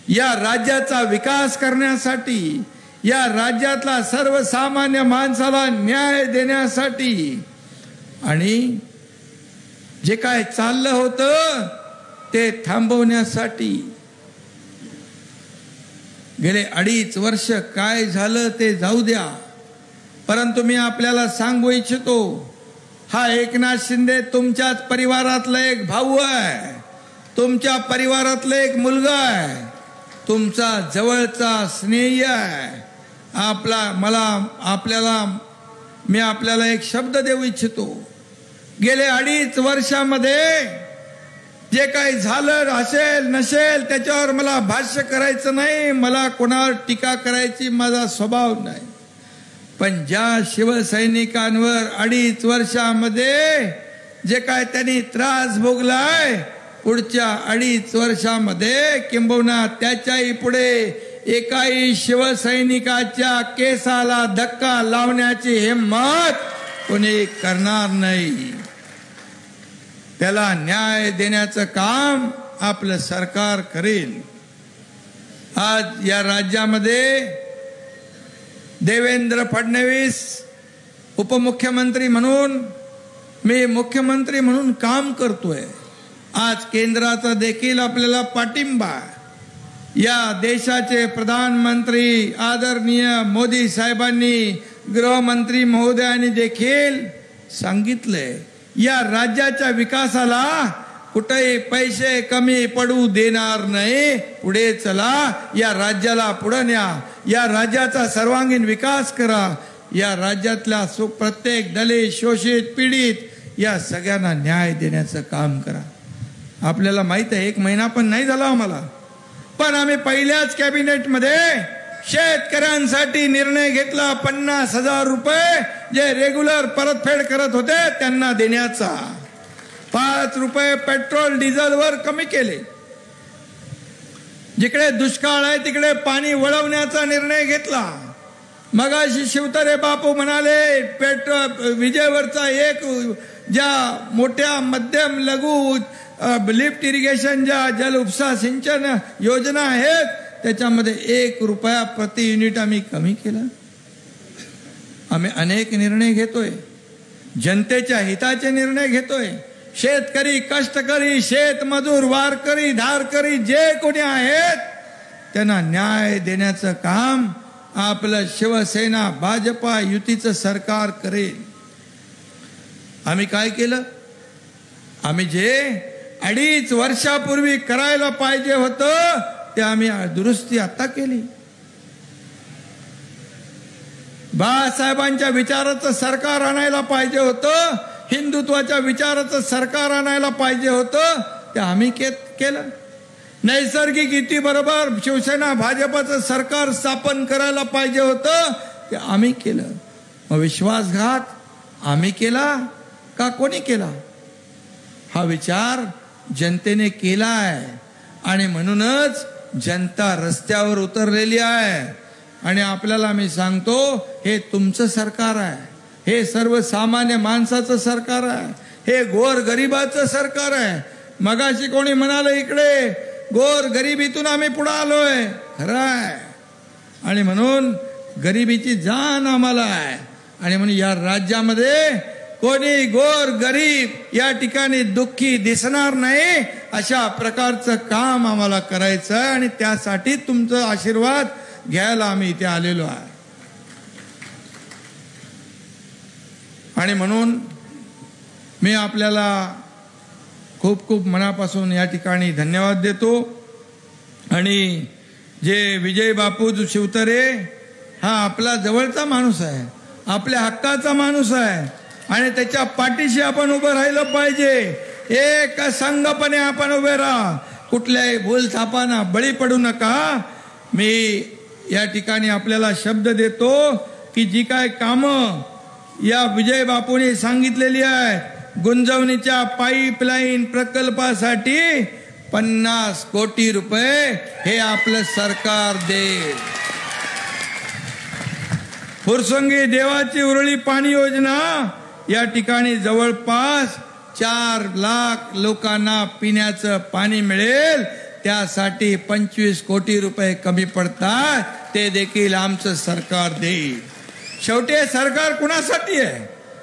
या राज्याचा विकास करण्यासाठी, या राज्यातला सर्वसामान्य माणसाला न्याय देण्यासाठी आणि जे काय चाललं होतं ते थांबवण्यासाठी. गेले 2.5 वर्ष काय झालं ते जाऊ द्या, परंतु मी आपल्याला सांगू इच्छितो, हा एकनाथ शिंदे तुमच्याच परिवारातला एक भाऊ आहे, तुमच्या परिवारातला एक मुलगा आहे, तुमचा जवळचा स्नेही आहे. मी आपल्याला एक शब्द देऊ इच्छितो. गेले 2.5 वर्षामध्ये जे काही झालं असेल नसेल त्याच्यावर मला भाष्य करायचं नाही, मला कोणावर टीका करायची माझा स्वभाव नाही. पण ज्या शिवसैनिकांवर 2.5 वर्षामध्ये जे काय त्यांनी त्रास भोगलाय, पुढच्या 2.5 वर्षामध्ये किंबहुना त्याच्याही पुढे एकाही शिवसैनिकाच्या केसाला धक्का लावण्याची हिम्मत कोणी करणार नाही. त्याला न्याय देण्याचं काम आपलं सरकार करेल. आज या राज्यामध्ये देवेंद्र फडणवीस उपमुख्यमंत्री म्हणून, मी मुख्यमंत्री म्हणून काम करतोय. आज केंद्राचा देखील आपल्याला पाठिंबा. या देशाचे प्रधानमंत्री आदरणीय मोदी साहेबांनी, गृहमंत्री महोदयांनी देखील सांगितलंय या राज्याच्या विकासाला कुठेही पैसे कमी पडू देणार नाही. पुढे चला, या राज्याला पुढे न्या, या राज्याचा सर्वांगीण विकास करा, या राज्यातल्या प्रत्येक दलित, शोषित, पीडित या सगळ्यांना न्याय देण्याचं काम करा. आपल्याला माहित आहे 1 महिना पण नाही झाला आम्हाला, पण आम्ही पहिल्याच कॅबिनेटमध्ये शेतकऱ्यांसाठी निर्णय घेतला 50,000 रुपये जे रेग्युलर परतफेड करत होते त्यांना देण्याचा. 5 रुपये पेट्रोल डिझेलवर कमी केले. जिकडे दुष्काळ आहे तिकडे पाणी वळवण्याचा निर्णय घेतला. मगाशी शिवतारे बापू म्हणाले विजेवरचा एक ज्या मोठ्या मध्यम लघु लिफ्ट इरिगेशन ज्या जल उपसा सिंचन योजना आहेत त्याच्यामध्ये 1 रुपया प्रति युनिट आम्ही कमी केला. आम्ही अनेक निर्णय घेतोय, जनतेच्या हिताचे निर्णय घेतोय. शेतकरी, कष्टकरी, शेतमजूर, वारकरी, धारकरी जे कोणी आहेत त्यांना न्याय देण्याचं काम आपलं शिवसेना भाजपा युतीचं सरकार करेल. आम्ही काय केलं? आम्ही जे 2.5 वर्षापूर्वी करायला पाहिजे होतं ते आम्ही दुरुस्ती आता केली. बाळासाहेबांच्या विचाराचं सरकार आणायला पाहिजे होतं, हिंदुत्वाच्या विचाराचं सरकार आणायला पाहिजे होतं, ते आम्ही केलं. नैसर्गिक युतीबरोबर शिवसेना भाजपाचं सरकार स्थापन करायला पाहिजे होतं, ते आम्ही केलं. मग विश्वासघात आम्ही केला का कोणी केला? हा विचार जनतेने केला आहे आणि म्हणूनच जनता रस्त्यावर उतरलेली आहे. आणि आपल्याला मी सांगतो, हे तुमचं सरकार आहे, हे सर्वसामान्य माणसाचं सरकार आहे, हे गोर गरिबाचं सरकार आहे. मगाशी कोणी म्हणाले इकडे गोर गरिबीतून आम्ही पुढे आलोय, खरं आहे. आणि म्हणून गरिबीची जाण आम्हाला आहे. आणि म्हणून या राज्यामध्ये कोणी गोर गरीब या ठिकाणी दुःखी दिसणार नाही अशा प्रकारचं काम आम्हाला करायचं आहे. आणि त्यासाठी तुमचा आशीर्वाद घ्यायला आम्ही इथे आलेलो आहे. आणि म्हणून मी आपल्याला खूप खूप मनापासून या ठिकाणी धन्यवाद देतो. आणि जे विजय बापू शिवतारे हा आपला जवळचा माणूस आहे, आपल्या हक्काचा माणूस आहे आणि त्याच्या पाठीशी आपण उभं राहिलं पाहिजे. एक संघपणे आपण उभे राहा, कुठल्याही भूलथापांना बळी पडू नका. मी या ठिकाणी आपल्याला शब्द देतो की जी काय कामं या विजय बापूंनी सांगितलेली आहे, गुंजवणीच्या पाईपलाईन प्रकल्पासाठी 50 कोटी रुपये हे आपलं सरकार देईल. फुरसंगी देवाची उरळी पाणी योजना या ठिकाणी जवळपास 4 लाख लोकांना पिण्याचं पाणी मिळेल. त्यासाठी 25 कोटी रुपये कमी पडतात, ते देखील आमचं सरकार देईल. शेवटी हे सरकार कुणासाठी आहे?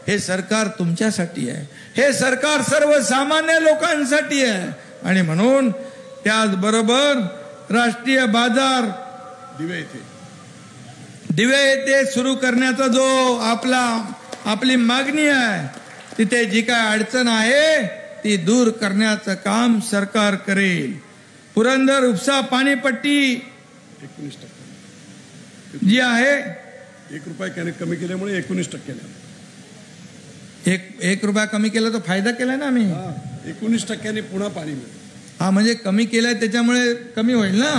हे सरकार तुमच्यासाठी आहे, हे सरकार सर्वसामान्य लोकांसाठी आहे. आणि म्हणून त्याचबरोबर राष्ट्रीय बाजार दिवे येथे सुरू करण्याचा जो आपली मागणी आहे, तिथे जी काय अडचण आहे ती दूर करण्याचं काम सरकार करेल. पुरंदर उपसा पाणीपट्टी 19% जी आहे 1 रुपया कमी केल्यामुळे 19% 1 रुपया कमी केला तर फायदा केलाय ना आम्ही. 19% पुन्हा पाणी मिळेल. हा म्हणजे कमी केलाय त्याच्यामुळे कमी होईल ना.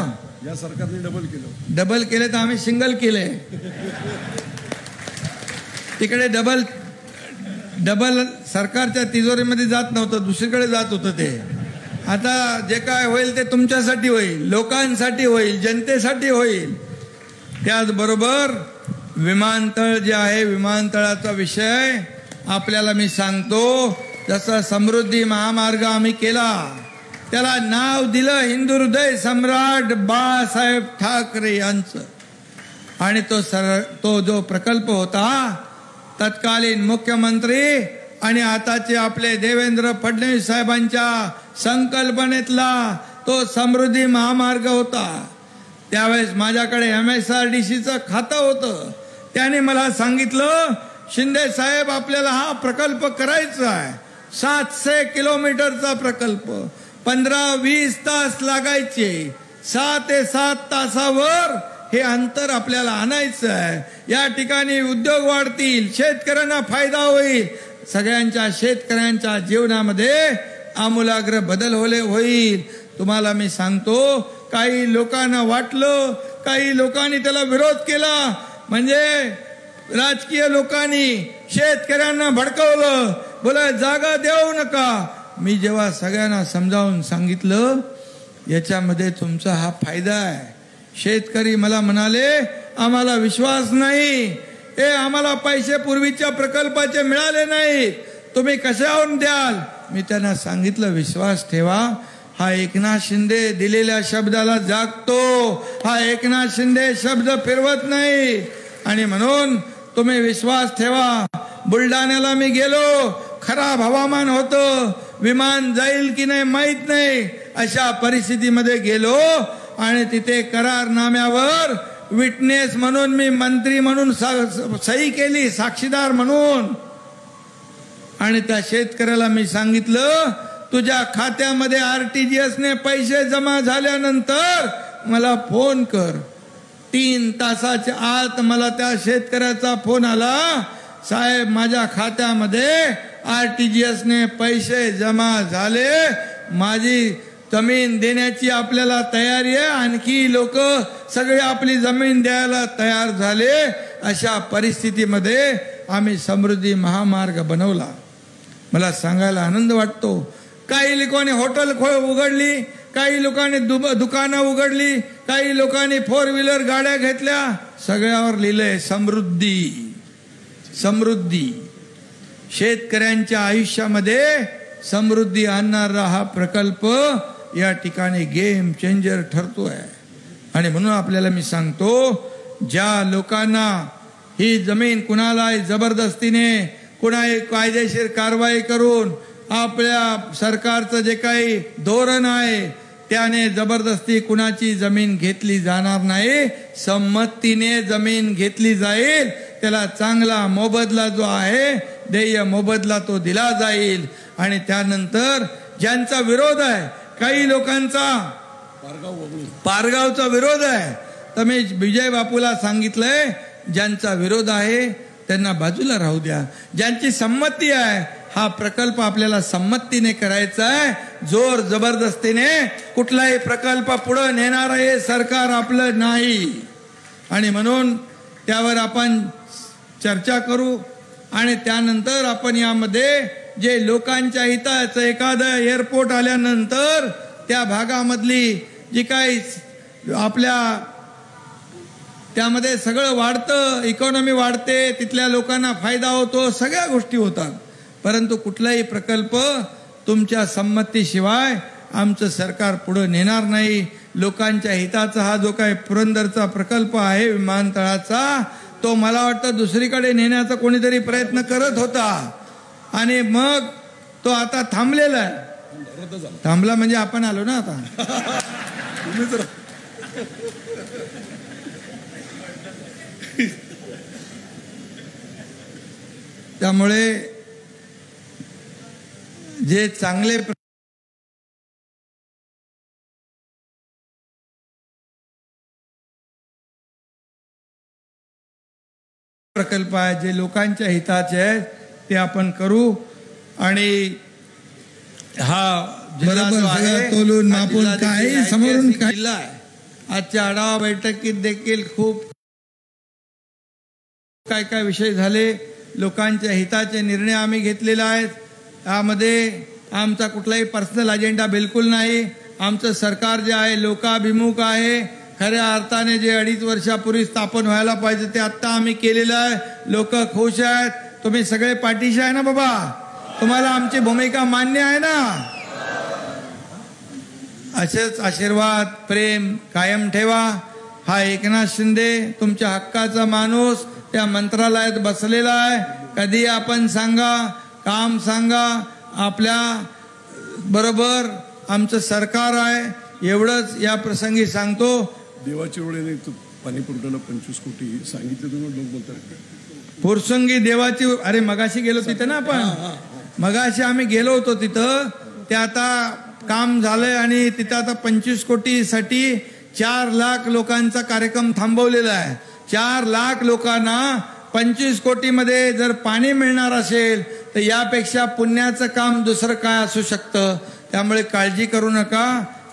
या सरकारने डबल केले तर आम्ही सिंगल केले. तिकडे डबल सरकारच्या तिजोरीमध्ये जात नव्हतं, दुसरीकडे जात होतं ते. आता जे काय होईल ते तुमच्यासाठी होईल, लोकांसाठी होईल, जनतेसाठी होईल. त्याचबरोबर विमानतळ जे आहे, विमानतळाचा विषय आपल्याला मी सांगतो. जसा समृद्धी महामार्ग आम्ही केला, त्याला नाव दिलं हिंदू हृदय सम्राट बाळासाहेब ठाकरे यांचं. आणि तो जो प्रकल्प होता, तत्कालीन मुख्यमंत्री आणि आताचे आपले देवेंद्र फडणवीस साहेबांच्या संकल्पनेतला तो समृद्धी महामार्ग होता. त्यावेळेस माझ्याकडे MSRDCचं खातं होतं. त्याने मला सांगितलं, शिंदे साहेब आपल्याला हा प्रकल्प करायचा आहे 700 किलोमीटरचा प्रकल्प, 15-20 तास लागायचे. 6 ते 7 तासावर हे अंतर आपल्याला आणायचं आहे. या ठिकाणी उद्योग वाढतील, शेतकऱ्यांना फायदा होईल, सगळ्यांच्या शेतकऱ्यांच्या जीवनामध्ये आमूलाग्र बदल होईल. तुम्हाला मी सांगतो, काही लोकांना वाटलं, काही लोकांनी त्याला विरोध केला, म्हणजे राजकीय लोकांनी शेतकऱ्यांना भडकवलं, बोला जागा देऊ नका. मी जेव्हा सगळ्यांना समजावून सांगितलं याच्यामध्ये तुमचा हा फायदा आहे. शेतकरी मला म्हणाले आम्हाला विश्वास नाही, हे आम्हाला पैसे पूर्वीच्या प्रकल्पाचे मिळाले नाही, तुम्ही कशावरून द्याल. मी त्यांना सांगितलं विश्वास ठेवा, हा एकनाथ शिंदे दिलेल्या शब्दाला जागतो, हा एकनाथ शिंदे शब्द फिरवत नाही. आणि म्हणून तुम्ही विश्वास ठेवा. बुलढाण्याला मी गेलो, खराब हवामान होतं, विमान जाईल की नाही माहित नाही, अशा परिस्थितीमध्ये गेलो आणि तिथे करारनाम्यावर विटनेस म्हणून मी मंत्री म्हणून सही केली, साक्षीदार म्हणून. आणि त्या शेतकऱ्याला मी सांगितलं तुझ्या खात्यामध्ये RTGS ने पैसे जमा झाल्यानंतर मला फोन कर. 3 तासाच्या आत मला त्या शेतकऱ्याचा फोन आला, साहेब माझ्या खात्यामध्ये RTGS ने पैसे जमा झाले, माझी जमीन देण्याची आपल्याला तयारी आहे, आणखी लोक सगळे आपली जमीन द्यायला तयार झाले. अशा परिस्थितीमध्ये आम्ही समृद्धी महामार्ग बनवला. मला सांगायला आनंद वाटतो, काही लोकांनी हॉटेल उघडली, काही लोकांनी दुकानं उघडली, काही लोकांनी 4 व्हीलर गाड्या घेतल्या, सगळ्यावर लिहिलंय समृद्धी. समृद्धी शेतकऱ्यांच्या आयुष्यामध्ये समृद्धी आणणारा हा प्रकल्प या ठिकाणी गेम चेंजर ठरतोय. आणि म्हणून आपल्याला मी सांगतो, ज्या लोकांना ही जमीन कुणाला जबरदस्तीने, कुणाही कायदेशीर कारवाई करून आपल्या सरकारचं जे काही धोरण आहे त्याने जबरदस्ती कुणाची जमीन घेतली जाणार नाही, संमतीने जमीन घेतली जाईल. त्याला चांगला मोबदला जो आहे, देय मोबदला तो दिला जाईल. आणि त्यानंतर ज्यांचा विरोध आहे, काही लोकांचा पारगावचा विरोध आहे, तर मी विजय बापूला सांगितलंय ज्यांचा विरोध आहे त्यांना बाजूला राहू द्या. ज्यांची संमती आहे, हा प्रकल्प आपल्याला संमतीने करायचा आहे, जोर जबरदस्तीने कुठलाही प्रकल्प पुढे नेणार हे सरकार आपलं नाही. आणि म्हणून त्यावर आपण चर्चा करू. आणि त्यानंतर आपण यामध्ये जे लोकांच्या हिताचं एखादं एअरपोर्ट आल्यानंतर त्या भागामधली जी काही आपल्या त्यामध्ये सगळं वाढतं, इकॉनॉमी वाढते, तिथल्या लोकांना फायदा होतो, सगळ्या गोष्टी होतात. परंतु कुठलाही प्रकल्प तुमच्या संमतीशिवाय आमचं सरकार पुढे नेणार नाही. लोकांच्या हिताचा हा जो काही पुरंदरचा प्रकल्प आहे विमानतळाचा, तो मला वाटतं दुसरीकडे नेण्याचा कोणीतरी प्रयत्न करत होता आणि मग तो आता थांबलेला आहे. थांबला म्हणजे आपण आलो ना आता. त्यामुळे जे चांगले प्रकल्प आहे, जे लोकांच्या हिताचे आहेत ते आपण करू. आणि हा बरोबर तोलून मापून काही समोरून जिल्हा आहे. आजच्या आढावा बैठकीत देखील खूप काय काय विषय झाले, लोकांच्या हिताचे निर्णय आम्ही घेतलेले आहेत. यामध्ये आमचा कुठलाही पर्सनल अजेंडा बिलकुल नाही. आमचं सरकार जे आहे लोकाभिमुख आहे. खऱ्या अर्थाने जे 2.5 वर्षापूर्वी स्थापन व्हायला पाहिजे ते आता आम्ही केलेलं आहे. लोक खुश आहेत. तुम्ही सगळे पाठीशी आहे ना बाबा? तुम्हाला आमची भूमिका मान्य आहे ना? असेच आशीर्वाद प्रेम कायम ठेवा. हा एकनाथ शिंदे तुमच्या हक्काचा माणूस त्या मंत्रालयात बसलेला आहे. कधी आपण सांगा, काम सांगा, आपल्या बरोबर आमचं सरकार आहे एवढंच या प्रसंगी सांगतो. देवाच्या वेळेने पाणी पुरवठ्याला 25 कोटी सांगितले तुम्ही लोक बोलतात. फुरसंगी देवाची, अरे मगाशी गेलो तिथे ना आपण, मगाशी आम्ही गेलो होतो तिथं, ते आता काम झालंय आणि तिथं आता 25 कोटीसाठी 4 लाख लोकांचा कार्यक्रम थांबवलेला आहे. 4 लाख लोकांना 25 कोटीमध्ये जर पाणी मिळणार असेल तर यापेक्षा पुण्याचं काम दुसरं काय असू शकतं. त्यामुळे काळजी करू नका,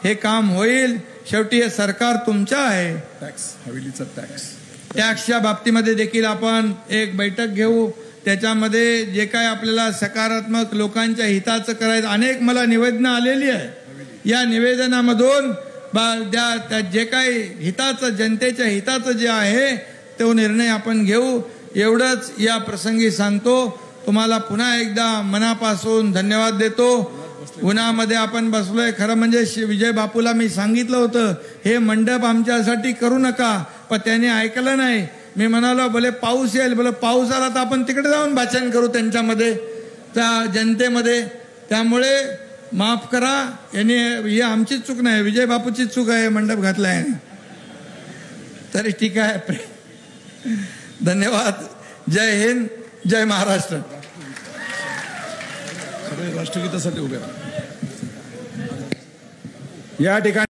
हे काम होईल. शेवटी हे सरकार तुमचं आहे. हवेलीचा टॅक्सच्या बाबतीमध्ये देखील आपण एक बैठक घेऊ. त्याच्यामध्ये जे काय आपल्याला सकारात्मक लोकांच्या हिताचं करायचं, अनेक मला निवेदनं आलेली आहे. या निवेदनामधून जे काही हिताचं, जनतेच्या हिताचं जे आहे तो निर्णय आपण घेऊ. एवढंच या प्रसंगी सांगतो. तुम्हाला पुन्हा एकदा मनापासून धन्यवाद देतो. उन्हामध्ये आपण बसलोय, खरं म्हणजे विजय बापूला मी सांगितलं होतं हे मंडप आमच्यासाठी करू नका, पण त्याने ऐकलं नाही. मी म्हणालो भले पाऊस येईल, भले पाऊस आला तर आपण तिकडे जाऊन भाषण करू त्यांच्यामध्ये, त्या जनतेमध्ये. त्यामुळे माफ करा, याने ही आमचीच चूक नाही, विजय बापूची चूक आहे, मंडप घातलाय. तरी ठीक आहे. धन्यवाद. जय हिंद, जय महाराष्ट्र. राष्ट्रगीतासाठी उभे या ठिकाणी